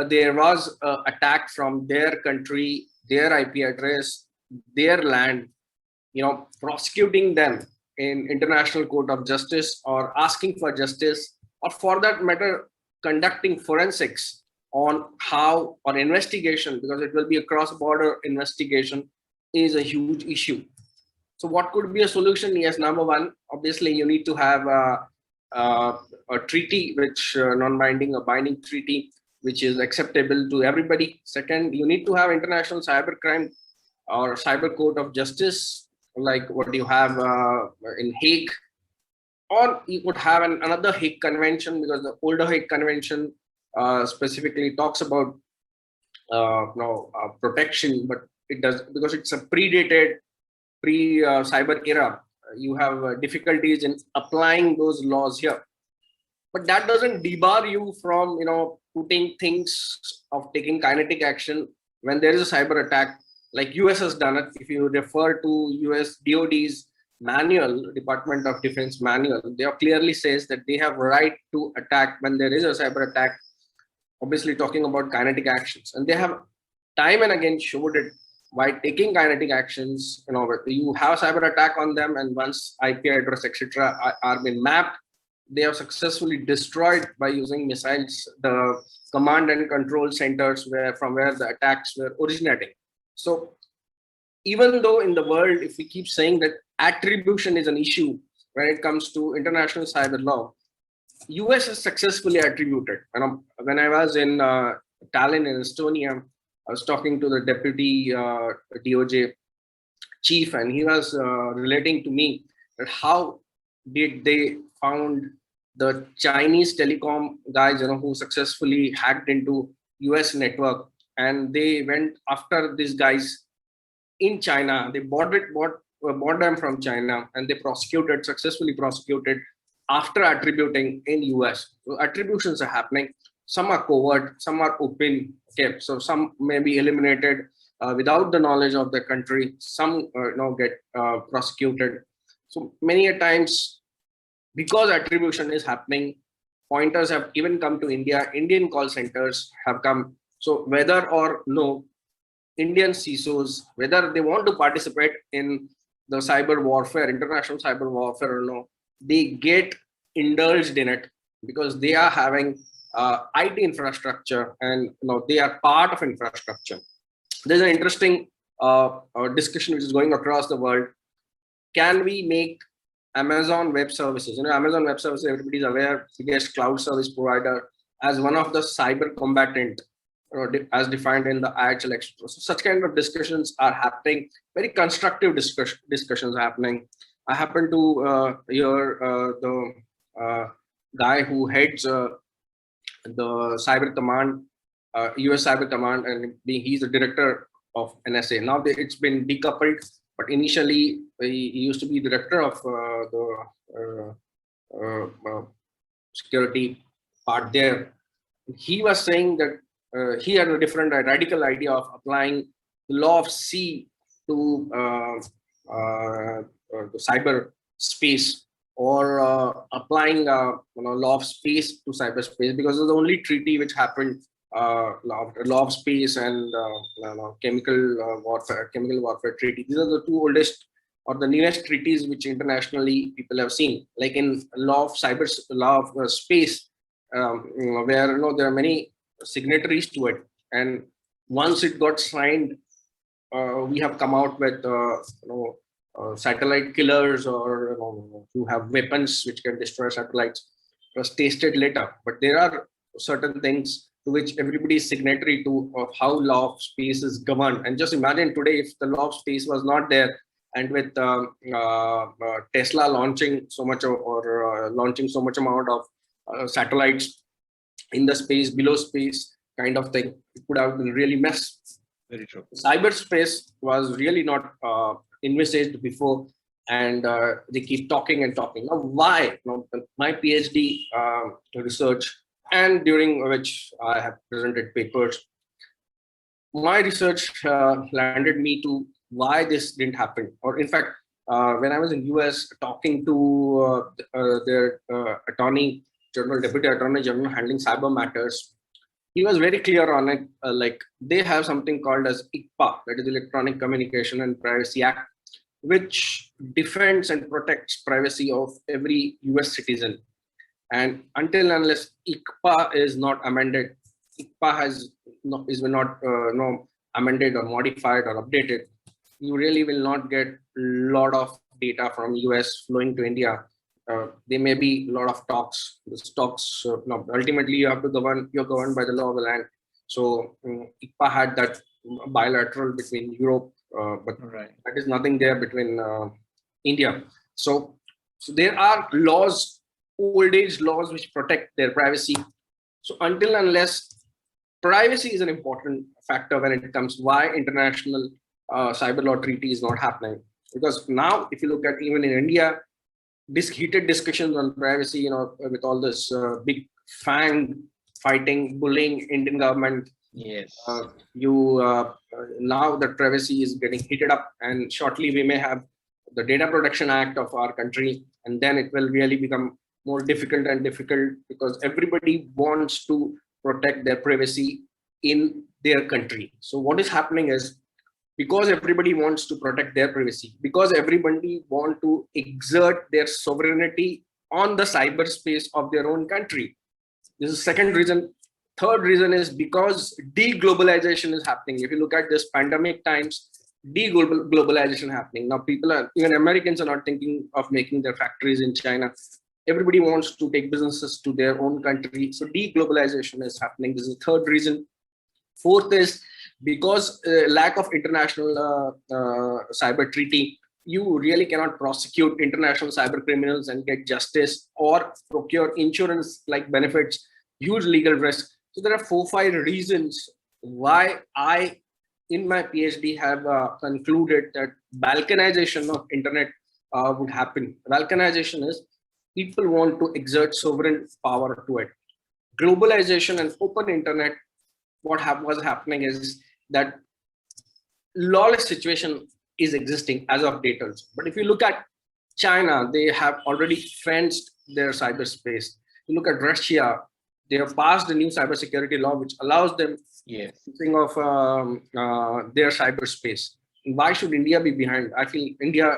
there was an attack from their country, their IP address, their land, prosecuting them in International Court of Justice or asking for justice, or for that matter, conducting forensics on how, or investigation, because it will be a cross-border investigation, is a huge issue. So what could be a solution? Yes, number one, obviously you need to have a treaty, which non-binding, a binding treaty, which is acceptable to everybody. Second, you need to have international cybercrime or cyber court of justice, like what you have in Hague, or you could have another Hague Convention, because the older Hague Convention specifically talks about protection, but it does, because it's a predated pre-cyber era. You have difficulties in applying those laws here, but that doesn't debar you from putting things of taking kinetic action when there is a cyber attack, like US has done it. If you refer to US DOD's manual, Department of Defense manual, they clearly says that they have right to attack when there is a cyber attack, obviously talking about kinetic actions, and they have time and again showed it by taking kinetic actions. You have a cyber attack on them, and once IP address etc. are been mapped, they have successfully destroyed by using missiles the command and control centers from where the attacks were originating. So even though in the world, if we keep saying that attribution is an issue when it comes to international cyber law, US has successfully attributed. When I was in Tallinn in Estonia, I was talking to the deputy DOJ chief, and he was relating to me that how did they found the Chinese telecom guys, who successfully hacked into US network, and they went after these guys in China. They bought them from China, and they successfully prosecuted after attributing in US. So attributions are happening. Some are covert, some are open. Okay, so some may be eliminated without the knowledge of the country. Some get prosecuted. So many a times, because attribution is happening, pointers have even come to India. Indian call centers have come. So whether or no Indian CISOs, whether they want to participate in the cyber warfare, international cyber warfare or no, they get indulged in it because they are having IT infrastructure, and they are part of infrastructure. There's an interesting discussion which is going across the world. Can we make Amazon Web Services, Amazon Web Services, everybody is aware, biggest cloud service provider, as one of the cyber combatant, as defined in the IHL. So such kind of discussions are happening. Very constructive discussions are happening. I happen to hear the guy who heads the cyber command, US cyber command, and he's the director of NSA. Now it's been decoupled, but initially he used to be director of the security part there. He was saying that he had a different radical idea of applying the law of C to cyber space, or applying law of space to cyberspace, because it's the only treaty which happened, law of space and chemical warfare treaty. These are the two oldest or the newest treaties which internationally people have seen. Like in law of space, where there are many signatories to it, and once it got signed, we have come out with satellite killers, or who have weapons which can destroy satellites. It was tasted later, but there are certain things to which everybody is signatory to, of how law of space is governed. And just imagine today, if the law of space was not there, and with Tesla launching so much launching so much amount of satellites in the space, below space kind of thing, it could have been really messed. Very true. Cyberspace was really not envisaged before, and they keep talking and talking. Now, why? My PhD research, and during which I have presented papers, my research landed me to why this didn't happen. Or in fact, when I was in US talking to their Deputy Attorney General handling cyber matters, he was very clear on it. Like, they have something called as ICPA, that is Electronic Communication and Privacy Act, which defends and protects privacy of every US citizen. And until unless ICPA is not amended, ICPA is not amended or modified or updated, you really will not get a lot of data from US flowing to India. There may be a lot of talks. Ultimately, you're governed by the law of the land. So ICPA had that bilateral between Europe, but that is nothing there between India. So there are laws, old age laws, which protect their privacy. So until unless privacy is an important factor when it comes, why international cyber law treaty is not happening. Because now, if you look at even in India, heated discussions on privacy, with all this big FANG fighting, bullying Indian government. Yes. Now that privacy is getting heated up, and shortly we may have the Data Protection Act of our country, and then it will really become more difficult and difficult, because everybody wants to protect their privacy in their country. So what is happening is, because everybody wants to protect their privacy, because everybody wants to exert their sovereignty on the cyberspace of their own country. This is the second reason. Third reason is because deglobalization is happening. If you look at this pandemic times, deglobalization happening. Now even Americans are not thinking of making their factories in China. Everybody wants to take businesses to their own country. So deglobalization is happening. This is the third reason. Fourth is because lack of international cyber treaty, you really cannot prosecute international cyber criminals and get justice, or procure insurance like benefits, huge legal risk. So there are 4-5 reasons why I, in my PhD, have concluded that balkanization of internet would happen. Balkanization is people want to exert sovereign power to it. Globalization and open internet, what was happening is that lawless situation is existing as of date also. But if you look at China, they have already fenced their cyberspace. You look at Russia, they have passed a new cybersecurity law which allows them to think of their cyberspace. Why should India be behind? I feel India,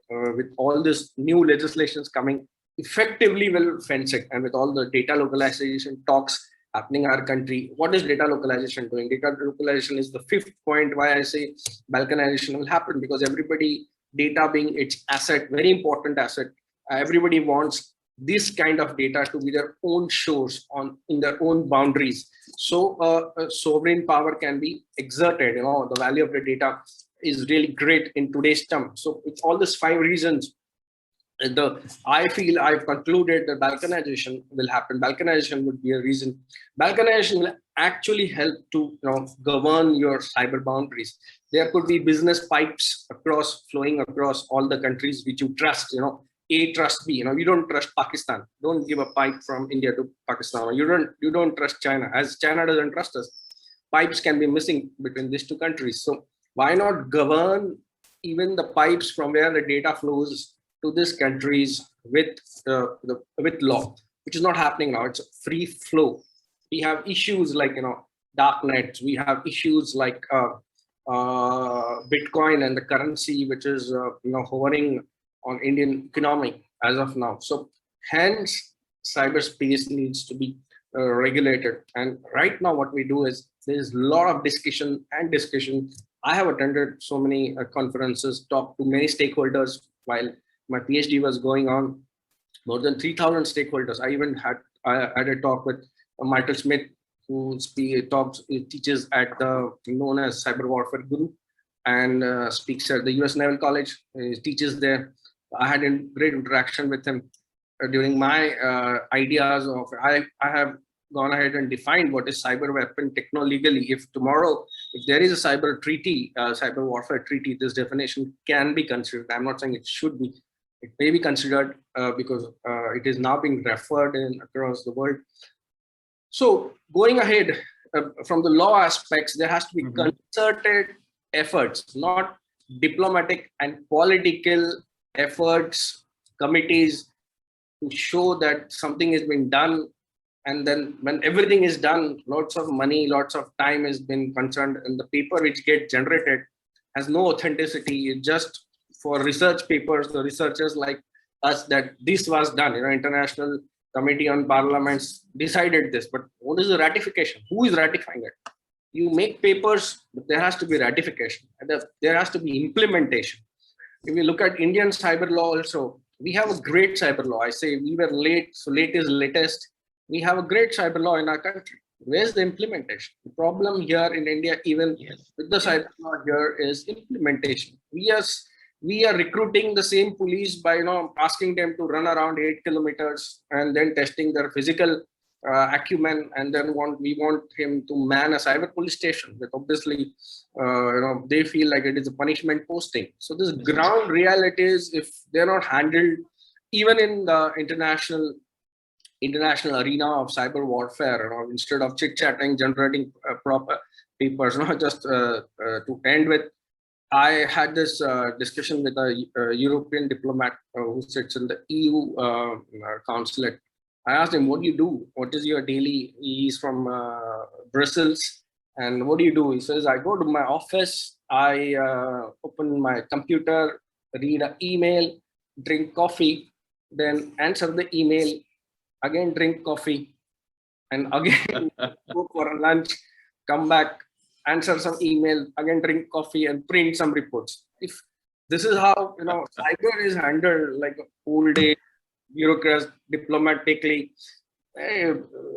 with all this new legislations coming, effectively will fence it. And with all the data localization talks happening in our country, what is data localization doing? Data localization is the fifth point why I say balkanization will happen, because everybody, data being its asset, very important asset, everybody wants this kind of data to be their own shores in their own boundaries. So sovereign power can be exerted. The value of the data is really great in today's term. So it's all these 5 reasons. I feel I've concluded that balkanization will happen. Balkanization would be a reason. Balkanization will actually help to govern your cyber boundaries. There could be business pipes flowing across all the countries which you trust. A trust B. You don't trust Pakistan. Don't give a pipe from India to Pakistan. You don't trust China, as China doesn't trust us. Pipes can be missing between these two countries. So why not govern even the pipes from where the data flows to these countries with with law, which is not happening now. It's a free flow. We have issues like dark nets. We have issues like Bitcoin and the currency, which is hovering on Indian economy as of now. So hence cyberspace needs to be regulated. And right now what we do is there's a lot of discussion. I have attended so many conferences, talked to many stakeholders while my PhD was going on. More than 3,000 stakeholders. I even had a talk with Michael Smith, who teaches at the known as Cyber Warfare Guru, and speaks at the US Naval College. He teaches there. I had a great interaction with him during my ideas of. I have gone ahead and defined what is cyber weapon techno-legally. If tomorrow, if there is a cyber treaty, cyber warfare treaty, this definition can be considered. I'm not saying it should be. It may be considered because it is now being referred in across the world. So going ahead from the law aspects, there has to be concerted efforts, not diplomatic and political efforts, committees to show that something has been done. And then when everything is done, lots of money, lots of time has been concerned, and the paper which gets generated has no authenticity. It's just for research papers, the researchers like us, that this was done. International Committee on Parliaments decided this, but what is the ratification? Who is ratifying it? You make papers, but there has to be ratification, and there has to be implementation. If we look at Indian cyber law also, we have a great cyber law. I say we were late, so late is latest. We have a great cyber law in our country. Where's the implementation? The problem here in India, even with the cyber law here, is implementation. We are recruiting the same police by asking them to run around 8 kilometers and then testing their physical acumen, and then we want him to man a cyber police station. That obviously they feel like it is a punishment posting. So this ground reality is, if they're not handled, even in the international arena of cyber warfare, instead of chit-chatting, generating proper papers, not just to end with, I had this discussion with a European diplomat who sits in the EU consulate. I asked him, what do you do? What is your daily? He's from Brussels. And what do you do? He says, I go to my office, I open my computer, read an email, drink coffee, then answer the email, again drink coffee, and again go for a lunch, come back, answer some email, again drink coffee, and print some reports. If this is how cyber is handled, like old day bureaucrats, diplomatically,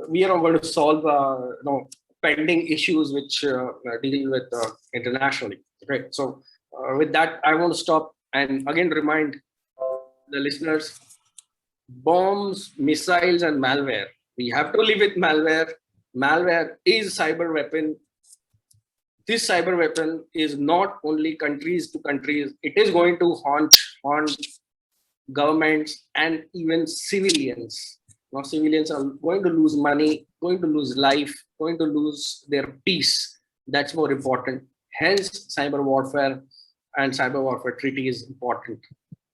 we are not going to solve pending issues which deal with internationally. Okay, so with that, I want to stop and again remind the listeners: bombs, missiles, and malware. We have to live with malware. Malware is cyber weapon. This cyber weapon is not only countries to countries. It is going to haunt governments and even civilians. Now, civilians are going to lose money, going to lose life, going to lose their peace. That's more important. Hence, cyber warfare and cyber warfare treaty is important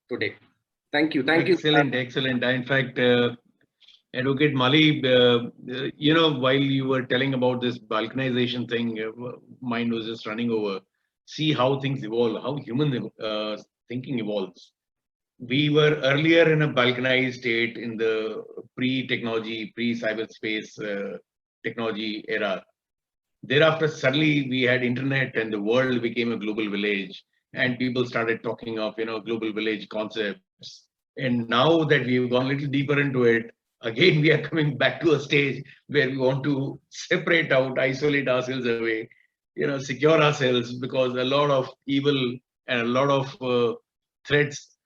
today. Thank you. Thank you. Excellent. In fact, Advocate Mali, while you were telling about this balkanization thing, mind was just running over. See how things evolve, how human thinking evolves. We were earlier in a balkanized state in the pre-technology, pre-cyberspace technology era. Thereafter, suddenly we had internet and the world became a global village, and people started talking of global village concepts. And now that we've gone a little deeper into it, again we are coming back to a stage where we want to separate out, isolate ourselves away, secure ourselves, because a lot of evil and a lot of threats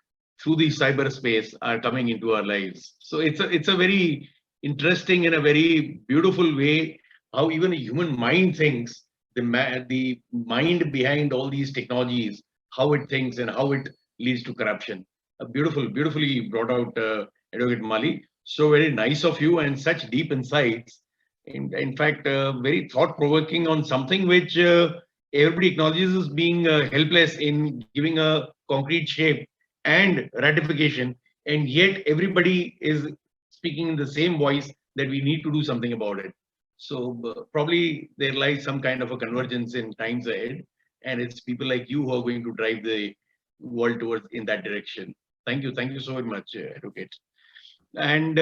through the cyberspace are coming into our lives. So it's a very interesting and a very beautiful way how even a human mind thinks, the mind behind all these technologies, how it thinks and how it leads to corruption. Beautifully brought out, Advocate Mali. So very nice of you and such deep insights. In fact, very thought-provoking on something which everybody acknowledges as being helpless in giving a concrete shape and ratification, and yet everybody is speaking in the same voice that we need to do something about it. So probably there lies some kind of a convergence in times ahead, and it's people like you who are going to drive the world towards in that direction. Thank you so very much, Advocate. And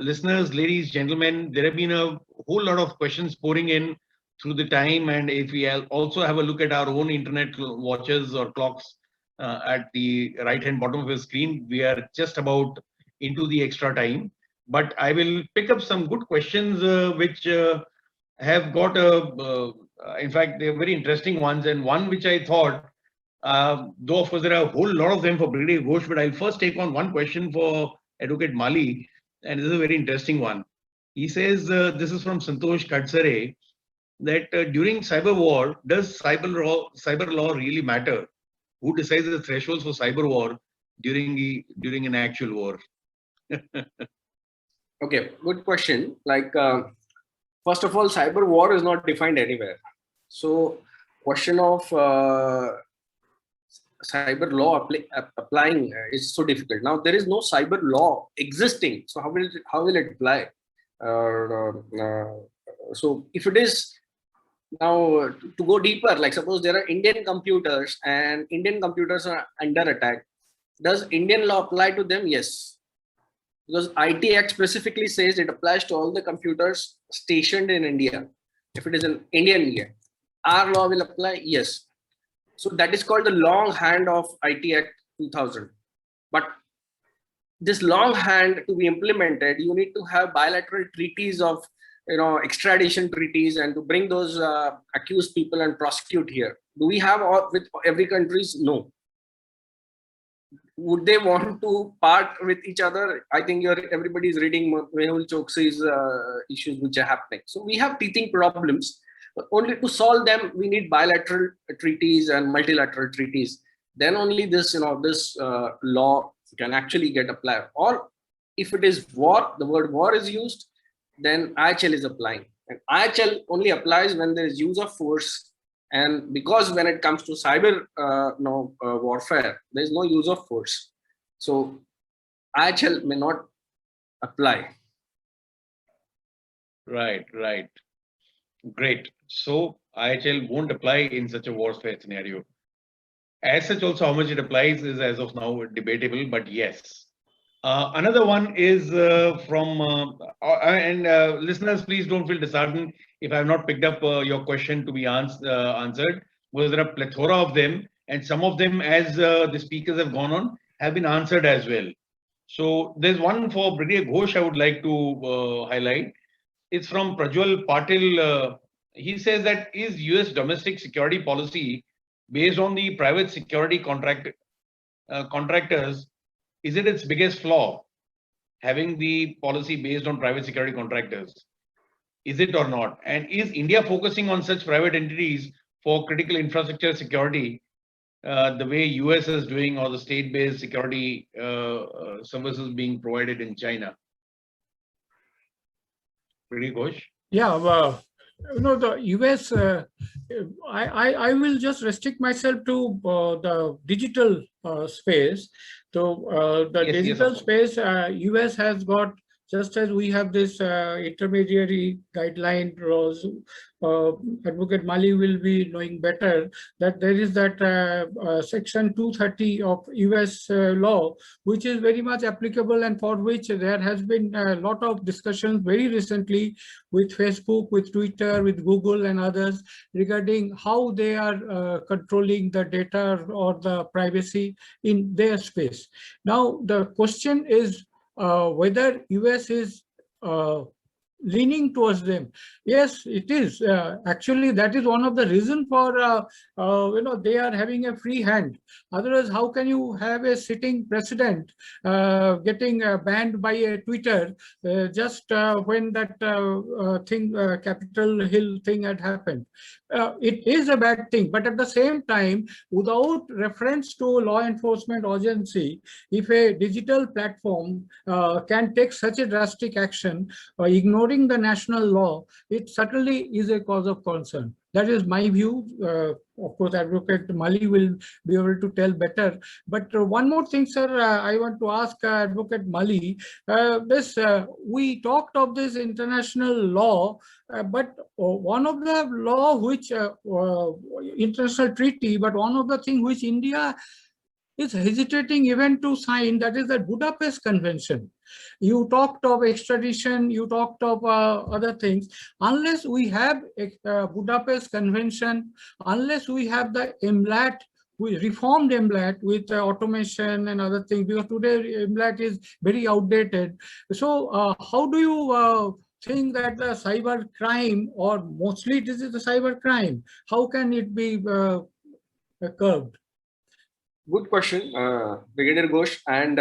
listeners, ladies, gentlemen, there have been a whole lot of questions pouring in through the time. And if we also have a look at our own internet watches or clocks at the right-hand bottom of the screen, we are just about into the extra time. But I will pick up some good questions which have got in fact, they're very interesting ones. And one which I thought, though of course there are a whole lot of them for Brigadier Ghosh, but I'll first take on one question for Advocate Mali, and this is a very interesting one. He says, this is from Santosh Kadsare, that during cyber war, does cyber law really matter? Who decides the thresholds for cyber war during an actual war? Okay, good question. Like, first of all, cyber war is not defined anywhere. So, question of cyber law applying is so difficult. Now there is no cyber law existing, so how will it apply? So if it is now to go deeper, like suppose there are Indian computers and Indian computers are under attack, does Indian law apply to them? Yes, because IT Act specifically says it applies to all the computers stationed in India. If it is an Indian India, our law will apply. Yes. So that is called the long hand of IT Act 2000. But this long hand to be implemented, you need to have bilateral treaties of, extradition treaties, and to bring those accused people and prosecute here. Do we have all with every countries? No. Would they want to part with each other? I think everybody is reading Mehul Choksi's issues which are happening. So we have teething problems. But only to solve them, we need bilateral treaties and multilateral treaties. Then only this, this law can actually get applied. Or if it is war, the word war is used, then IHL is applying. And IHL only applies when there is use of force. And because when it comes to cyber warfare, there is no use of force. So IHL may not apply. Right. Great. So IHL won't apply in such a warfare scenario. As such, also how much it applies is as of now debatable, but yes. Another one is from listeners, please don't feel disheartened if I have not picked up your question to be answered, because there are a plethora of them, and some of them, as the speakers have gone on, have been answered as well. So there's one for Brigadier Ghosh I would like to highlight. It's from Prajwal Patil. He says that is US domestic security policy based on the private security contractors, is it its biggest flaw, having the policy based on private security contractors? Is it or not? And is India focusing on such private entities for critical infrastructure security the way US is doing, or the state-based security services being provided in China? Pretty Ghosh? Yeah, well, the US, I will just restrict myself to the digital space. So the digital space, US has got, just as we have this intermediary guideline laws, Advocate Mali will be knowing better that there is that section 230 of US law, which is very much applicable, and for which there has been a lot of discussions very recently with Facebook, with Twitter, with Google and others regarding how they are controlling the data or the privacy in their space. Now, the question is whether US is leaning towards them. Yes, it is. Actually, that is one of the reasons for, they are having a free hand. Otherwise, how can you have a sitting president getting banned by a Twitter just when that Capitol Hill thing had happened? It is a bad thing, but at the same time, without reference to law enforcement agency, if a digital platform can take such a drastic action, ignoring the national law, it certainly is a cause of concern. That is my view. Of course, Advocate Mali will be able to tell better. But one more thing, sir, I want to ask Advocate Mali. We talked of this international law, but one of the law which international treaty, but one of the things which India is hesitating even to sign, that is the Budapest Convention. You talked of extradition, you talked of other things. Unless we have a Budapest Convention, unless we have the MLAT, we reformed MLAT with automation and other things, because today MLAT is very outdated. So how do you think that the cyber crime, or mostly this is the cyber crime, how can it be curbed? Good question, Brigadier Ghosh, and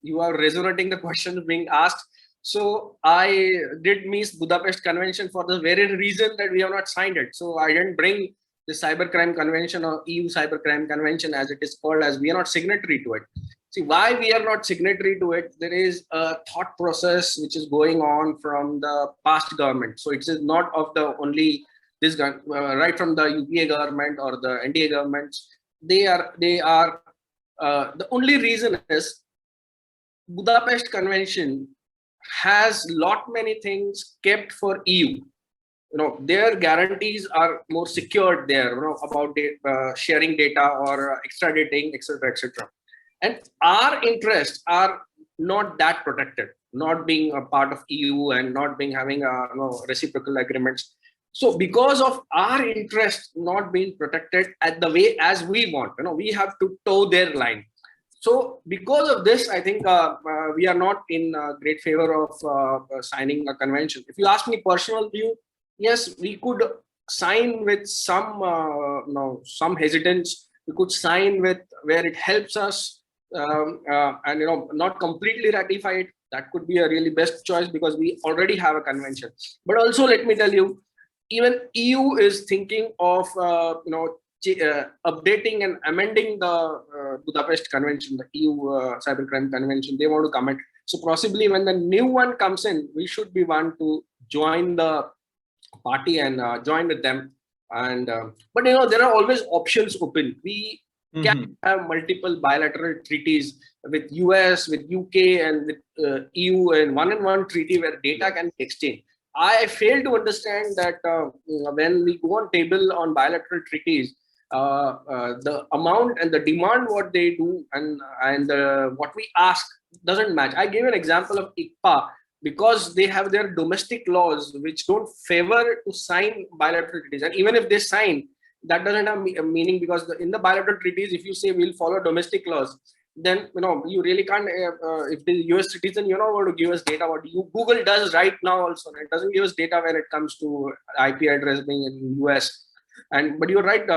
you are resonating the questions being asked. So I did miss Budapest Convention for the very reason that we have not signed it. So I didn't bring the Cybercrime Convention or EU Cybercrime Convention as it is called, as we are not signatory to it. See, why we are not signatory to it? There is a thought process which is going on from the past government. So it is not of the only this right from the UPA government or the NDA governments. They are the only reason is Budapest Convention has lot many things kept for EU. Their guarantees are more secured there, about sharing data or extraditing, etc., etc. And our interests are not that protected, not being a part of EU and not being having reciprocal agreements. So because of our interest not being protected at the way as we want, we have to toe their line. So because of this, I think we are not in great favor of signing a convention. If you ask me personal view, yes, we could sign with some hesitance. We could sign with where it helps us, and not completely ratify it. That could be a really best choice because we already have a convention. But also, let me tell you, even EU is thinking of updating and amending the Budapest Convention, the EU Cybercrime Convention. They want to comment. So possibly when the new one comes in, we should be one to join the party and join with them. And but there are always options open. We can have multiple bilateral treaties with US, with UK, and with EU, and one treaty where data can be exchanged. I fail to understand that when we go on table on bilateral treaties, the amount and the demand what they do and what we ask doesn't match. I gave an example of ICPA because they have their domestic laws which don't favor to sign bilateral treaties, and even if they sign, that doesn't have a meaning because in the bilateral treaties, if you say we'll follow domestic laws, then you really can't. If the US citizen, you're not going to give us data. What Google does right now also, it doesn't give us data when it comes to IP address being in US. But you're right,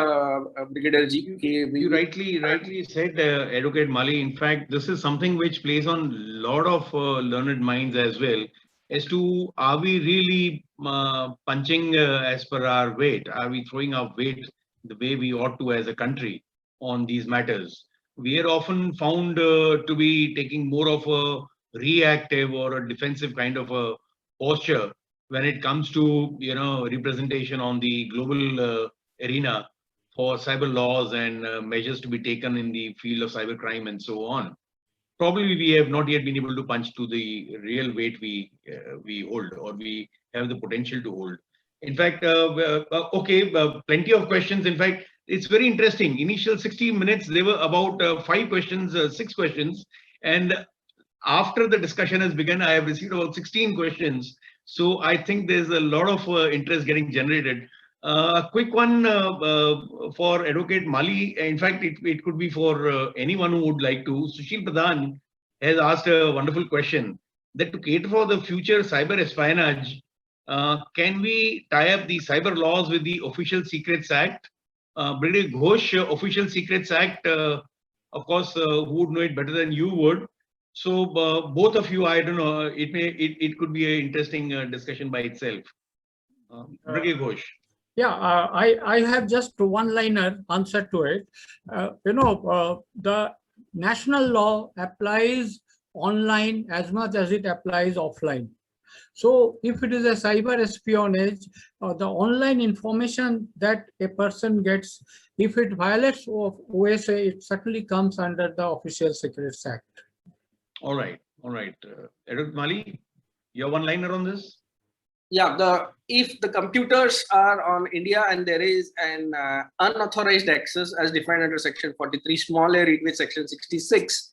Brigadier G. You rightly said, Advocate Mali. In fact, this is something which plays on a lot of learned minds as well, as to are we really punching as per our weight? Are we throwing our weight the way we ought to as a country on these matters? We are often found to be taking more of a reactive or a defensive kind of a posture when it comes to representation on the global arena for cyber laws and measures to be taken in the field of cybercrime and so on. Probably we have not yet been able to punch to the real weight we hold, or we have the potential to hold. In fact, plenty of questions. In fact, it's very interesting. Initial 60 minutes, there were about 6 questions. And after the discussion has begun, I have received about 16 questions. So I think there's a lot of interest getting generated. A quick one for Advocate Mali. In fact, it could be for anyone who would like to. Sushil Pradhan has asked a wonderful question that to cater for the future cyber espionage, can we tie up the cyber laws with the Official Secrets Act? Brigadier Ghosh, Official Secrets Act, of course, who would know it better than you would? So both of you, I don't know, it could be an interesting discussion by itself. Brigadier Ghosh. Yeah, I have just one-liner answer to it. The national law applies online as much as it applies offline. So if it is a cyber espionage, the online information that a person gets, if it violates OSA, it certainly comes under the Official Secrets Act. All right. Edward Mali, your one-liner on this? Yeah, if the computers are on India and there is an unauthorized access as defined under Section 43, small a read with Section 66,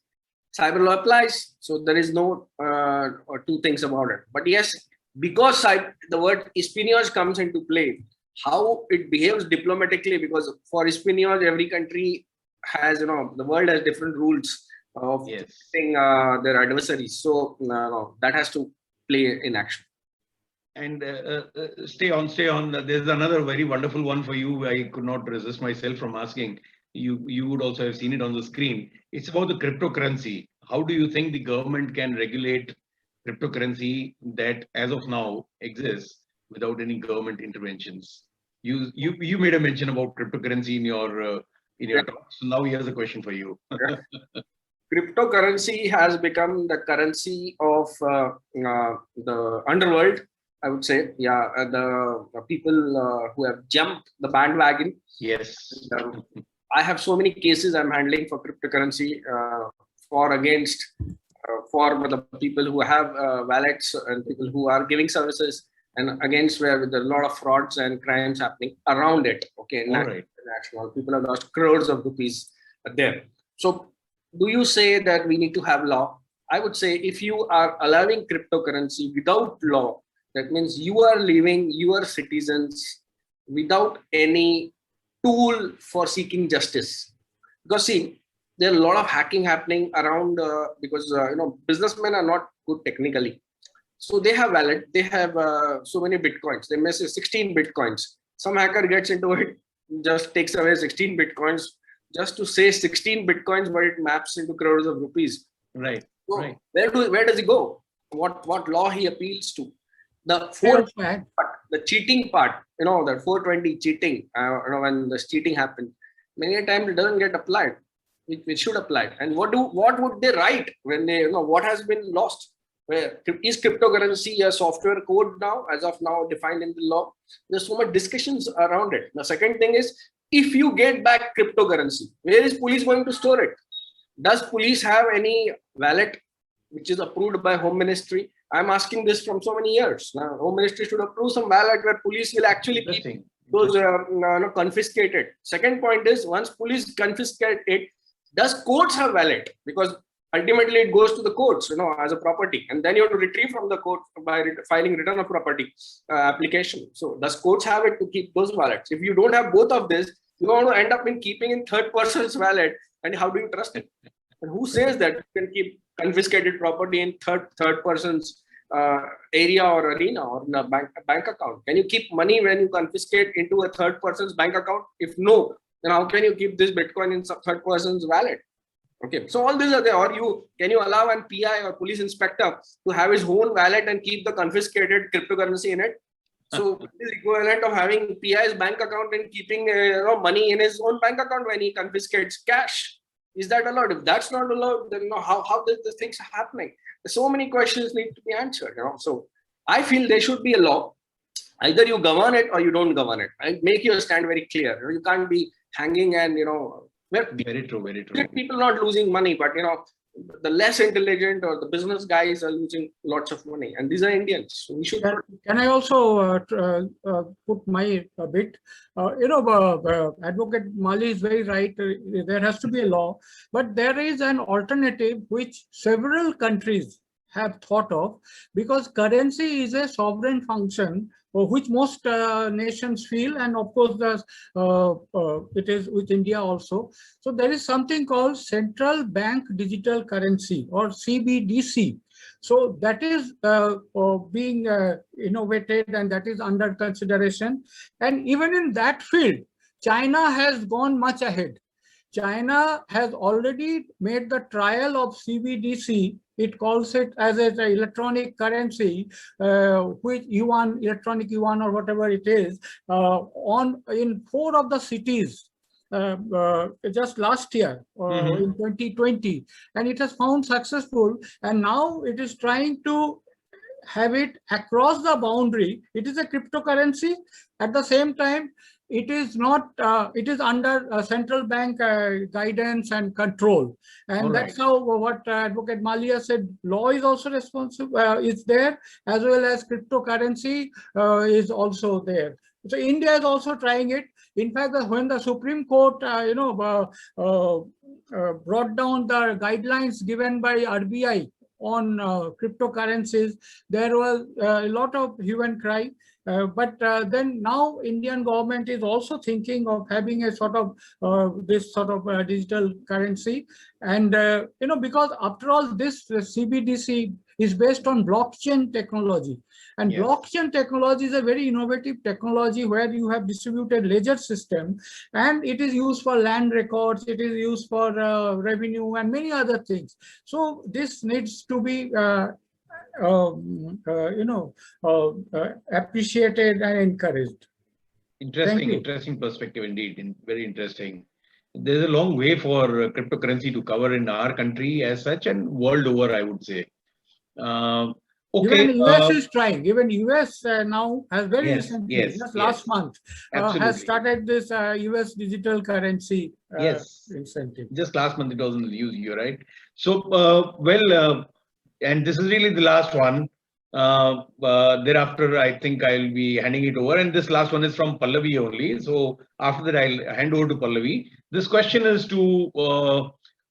cyber law applies. So there is no or two things about it. But yes, because the word espionage comes into play, how it behaves diplomatically, because for espionage, every country has, the world has different rules of protecting their adversaries. So that has to play in action. And stay on. There's another very wonderful one for you. I could not resist myself from asking. You would also have seen it on the screen. It's about the cryptocurrency. How do you think the government can regulate cryptocurrency that, as of now, exists without any government interventions? You made a mention about cryptocurrency in your talk. So now here's a question for you. Cryptocurrency has become the currency of the underworld, I would say. Yeah, the people who have jumped the bandwagon. Yes. I have so many cases I'm handling for cryptocurrency, for the people who have wallets and people who are giving services, and against where there are a lot of frauds and crimes happening around it. Okay, national people have lost crores of rupees there. So, do you say that we need to have law? I would say if you are allowing cryptocurrency without law, that means you are leaving your citizens without any tool for seeking justice. Because see, there are a lot of hacking happening around because businessmen are not good technically. So they have wallet, they have so many bitcoins. They may say 16 bitcoins. Some hacker gets into it, just takes away 16 bitcoins just to say 16 bitcoins, but it maps into crores of rupees. Right. So right. Where does he go? What law he appeals to? The the cheating part, that 420 cheating, when the cheating happens, many times it doesn't get applied. It should apply. And what would they write when they, what has been lost? Where is cryptocurrency a software code now, as of now defined in the law? There's so much discussions around it. The second thing is, if you get back cryptocurrency, where is police going to store it? Does police have any wallet which is approved by Home Ministry? I'm asking this from so many years. Now, Home Ministry should approve some wallet where police will actually keep those confiscated. Second point is, once police confiscate it, does courts have wallet? Because ultimately it goes to the courts, as a property, and then you have to retrieve from the court by filing return of property application. So does courts have it to keep those wallets? If you don't have both of this, you want to end up in keeping in third person's wallet, and how do you trust it? And who says that you can keep confiscated property in third person's area or arena or in a bank account? Can you keep money when you confiscate into a third person's bank account? If no, then how can you keep this Bitcoin in some third person's wallet? Okay, so all these are there. Or can you allow an PI or police inspector to have his own wallet and keep the confiscated cryptocurrency in it? So it is equivalent of having PI's bank account and keeping money in his own bank account when he confiscates cash. Is that allowed? If that's not allowed, then how does the things happening? So many questions need to be answered. So I feel there should be a law. Either you govern it or you don't govern it. And make your stand very clear. You can't be hanging and very true. People not losing money, but the less intelligent or the business guys are losing lots of money, and these are Indians. So we should. Can I also put my bit? Advocate Mali is very right. There has to be a law, but there is an alternative which several countries have thought of, because currency is a sovereign function which most nations feel, and of course it is with India also. So there is something called Central Bank Digital Currency, or CBDC. So that is being innovated, and that is under consideration. And even in that field, China has gone much ahead. China has already made the trial of CBDC. It calls it as an electronic currency, which yuan, electronic yuan or whatever it is, in 4 of the cities just last year in 2020, and it has found successful. And now it is trying to have it across the boundary. It is a cryptocurrency. At the same time, it is not, it is under central bank guidance and control. And that's how what Advocate Malia said, law is also responsible, is there, as well as cryptocurrency is also there. So India is also trying it. In fact, when the Supreme Court, brought down the guidelines given by RBI on cryptocurrencies, there was a lot of hue and cry. But then now Indian government is also thinking of having a sort of this sort of digital currency. And, because after all, this CBDC is based on blockchain technology. And blockchain technology is a very innovative technology where you have distributed ledger system, and it is used for land records, it is used for revenue and many other things. So this needs to be appreciated and encouraged. Interesting perspective indeed, and very interesting. There's a long way for cryptocurrency to cover in our country as such, and world over, I would say. Even US is trying. Even US now has very recently, just last month, has started this US digital currency incentive. Just last month it was in the news, you're right. So, and this is really the last one. Thereafter, I think I'll be handing it over. And this last one is from Pallavi only. So after that, I'll hand over to Pallavi. This question is to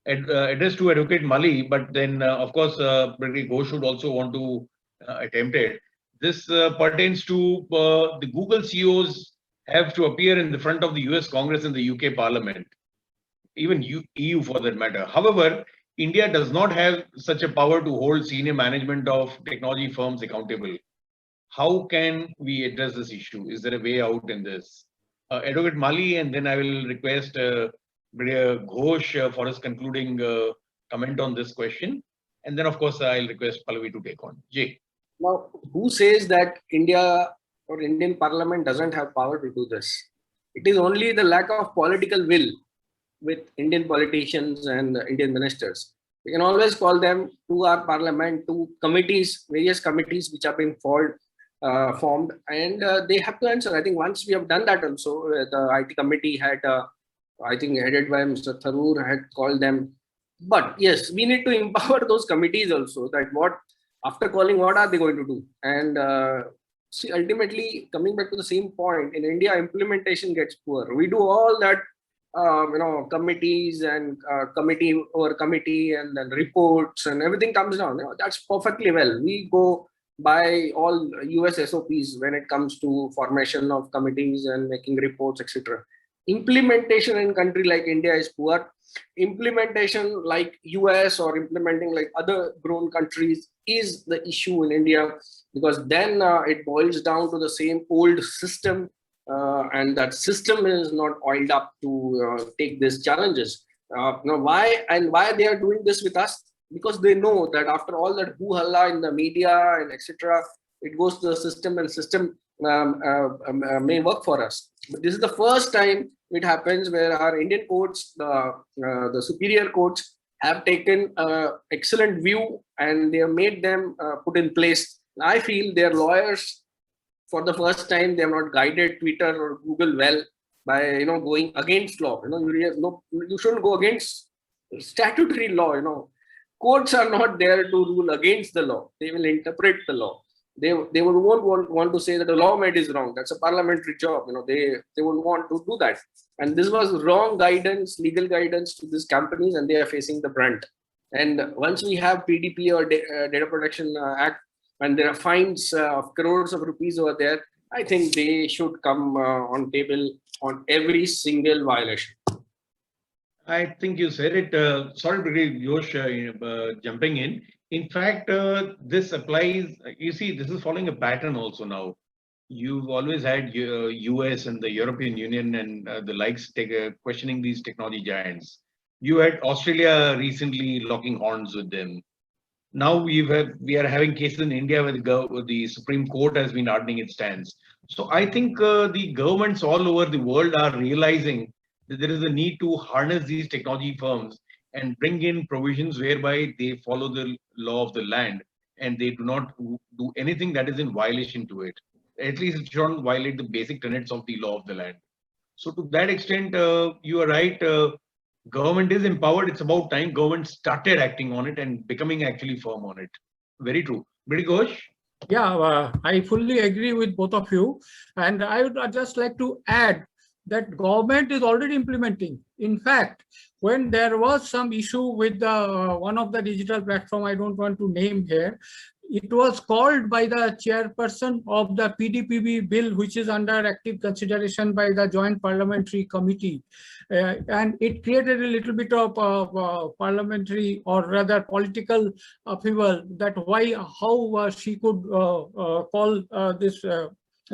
addressed to Advocate Mali, but then of course, Brig Ghosh should also want to attempt it. This pertains to the Google CEOs have to appear in the front of the US Congress and the UK Parliament, even EU for that matter. However, India does not have such a power to hold senior management of technology firms accountable. How can we address this issue? Is there a way out in this? Advocate Mali, and then I will request Brigadier Ghosh for his concluding comment on this question. And then, of course, I'll request Pallavi to take on. Jay. Now, who says that India or Indian Parliament doesn't have power to do this? It is only the lack of political will with Indian politicians and Indian ministers. We can always call them to our parliament, to committees, various committees which have been formed, and they have to answer. I think once we have done that also, the IT committee had, I think headed by Mr. Tharoor, had called them. But yes, we need to empower those committees also, that after calling, what are they going to do? And see, ultimately, coming back to the same point, in India, implementation gets poor. We do all that, committees and committee over committee, and then reports and everything comes down. That's perfectly well. We go by all US SOPs when it comes to formation of committees and making reports, etc. Implementation in a country like India is poor. Implementation like US or implementing like other grown countries is the issue in India, because then it boils down to the same old system. And that system is not oiled up to take these challenges. Why they are doing this with us? Because they know that after all that hoo-halla in the media and etc., it goes to the system, and system may work for us. But this is the first time it happens where our Indian courts, the superior courts, have taken excellent view, and they have made them put in place. I feel their lawyers, for the first time, they have not guided Twitter or Google well by going against law. You shouldn't go against statutory law. Courts are not there to rule against the law. They will interpret the law. They won't want to say that the law made is wrong. That's a parliamentary job. They won't want to do that. And this was wrong guidance, legal guidance to these companies, and they are facing the brunt. And once we have PDP or Data Protection Act, and there are fines of crores of rupees over there, I think they should come on table on every single violation. I think you said it. Sorry, Brig Ghosh, jumping in. In fact, this applies. You see, this is following a pattern also now. You've always had US and the European Union and the likes questioning these technology giants. You had Australia recently locking horns with them. Now we are having cases in India where the Supreme Court has been hardening its stance. So I think the governments all over the world are realizing that there is a need to harness these technology firms and bring in provisions whereby they follow the law of the land and they do not do anything that is in violation to it. At least it shouldn't violate the basic tenets of the law of the land. So to that extent, you are right. Government is empowered. It's about time government started acting on it and becoming actually firm on it. Very true. Brig Ghosh? Yeah, I fully agree with both of you. And I would just like to add that government is already implementing. In fact, when there was some issue with the one of the digital platform, I don't want to name here, it was called by the chairperson of the PDPB bill, which is under active consideration by the Joint Parliamentary Committee. And it created a little bit of parliamentary or rather political upheaval that how she could call this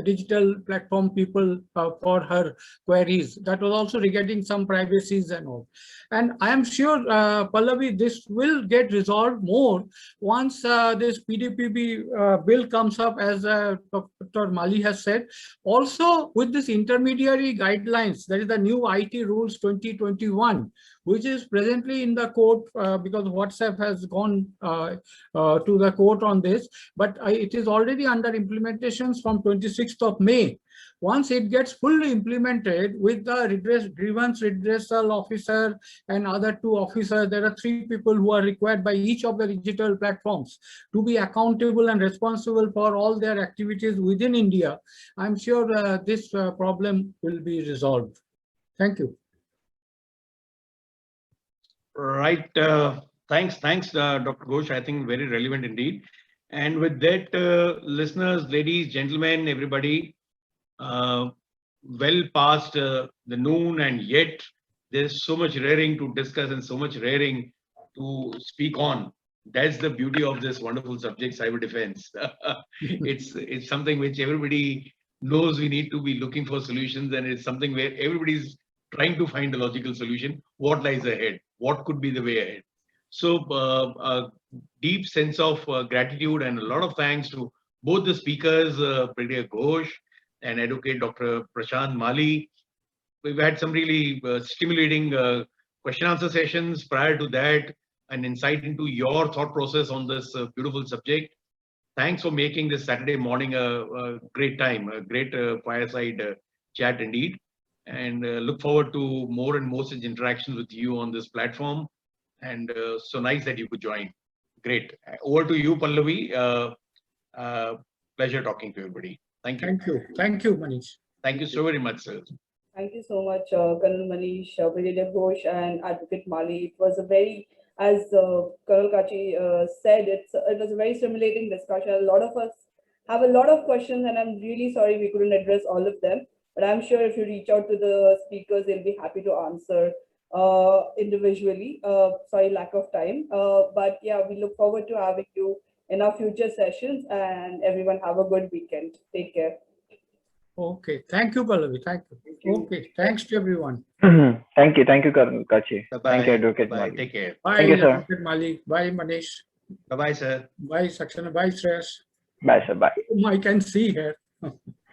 digital platform people for her queries. That was also regarding some privacies and all. And I am sure, Pallavi, this will get resolved more once this PDPB bill comes up, as Dr. Mali has said. Also, with this intermediary guidelines, that is the new IT rules 2021, which is presently in the court because WhatsApp has gone to the court on this, but it is already under implementations from 26th of May. Once it gets fully implemented with the grievance redressal officer and other two officers, there are 3 people who are required by each of the digital platforms to be accountable and responsible for all their activities within India. I'm sure this problem will be resolved. Thank you. Right. Thanks, Dr. Ghosh. I think very relevant indeed. And with that, listeners, ladies, gentlemen, everybody, well past the noon, and yet there's so much raring to discuss and so much raring to speak on. That's the beauty of this wonderful subject, cyber defense. It's something which everybody knows we need to be looking for solutions, and it's something where everybody's trying to find a logical solution. What lies ahead? What could be the way ahead? So a deep sense of gratitude and a lot of thanks to both the speakers, Brigadier Ghosh and Advocate Dr. Prashant Mali. We've had some really stimulating question answer sessions prior to that, an insight into your thought process on this beautiful subject. Thanks for making this Saturday morning a great time, a great fireside chat indeed. And look forward to more and more such interactions with you on this platform. And so nice that you could join. Great. Over to you, Pallavi. Pleasure talking to everybody. Thank you. Thank you. Thank you, Manish. Thank you so very much, sir. Thank you so much, Col Manish, Brigadier Ghosh, and Advocate Mali. It was a very, as Col Kachhy said, it was a very stimulating discussion. A lot of us have a lot of questions, and I'm really sorry we couldn't address all of them. But I'm sure if you reach out to the speakers, they'll be happy to answer individually. Sorry, lack of time. But yeah, we look forward to having you in our future sessions, and everyone have a good weekend. Take care. Okay. Thank you, Pallavi. Thank you. Okay. Thanks to everyone. Thank you. Thank you, Kachhy. Bye-bye. Thank you, Advocate Bye. Mali. Take care. Bye, Thank you, sir. Advocate Mali. Bye, Manish. Bye-bye, sir. Bye, Saksana. Bye, Shreyas. Bye, sir. Bye. I can see here.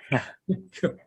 Thank you.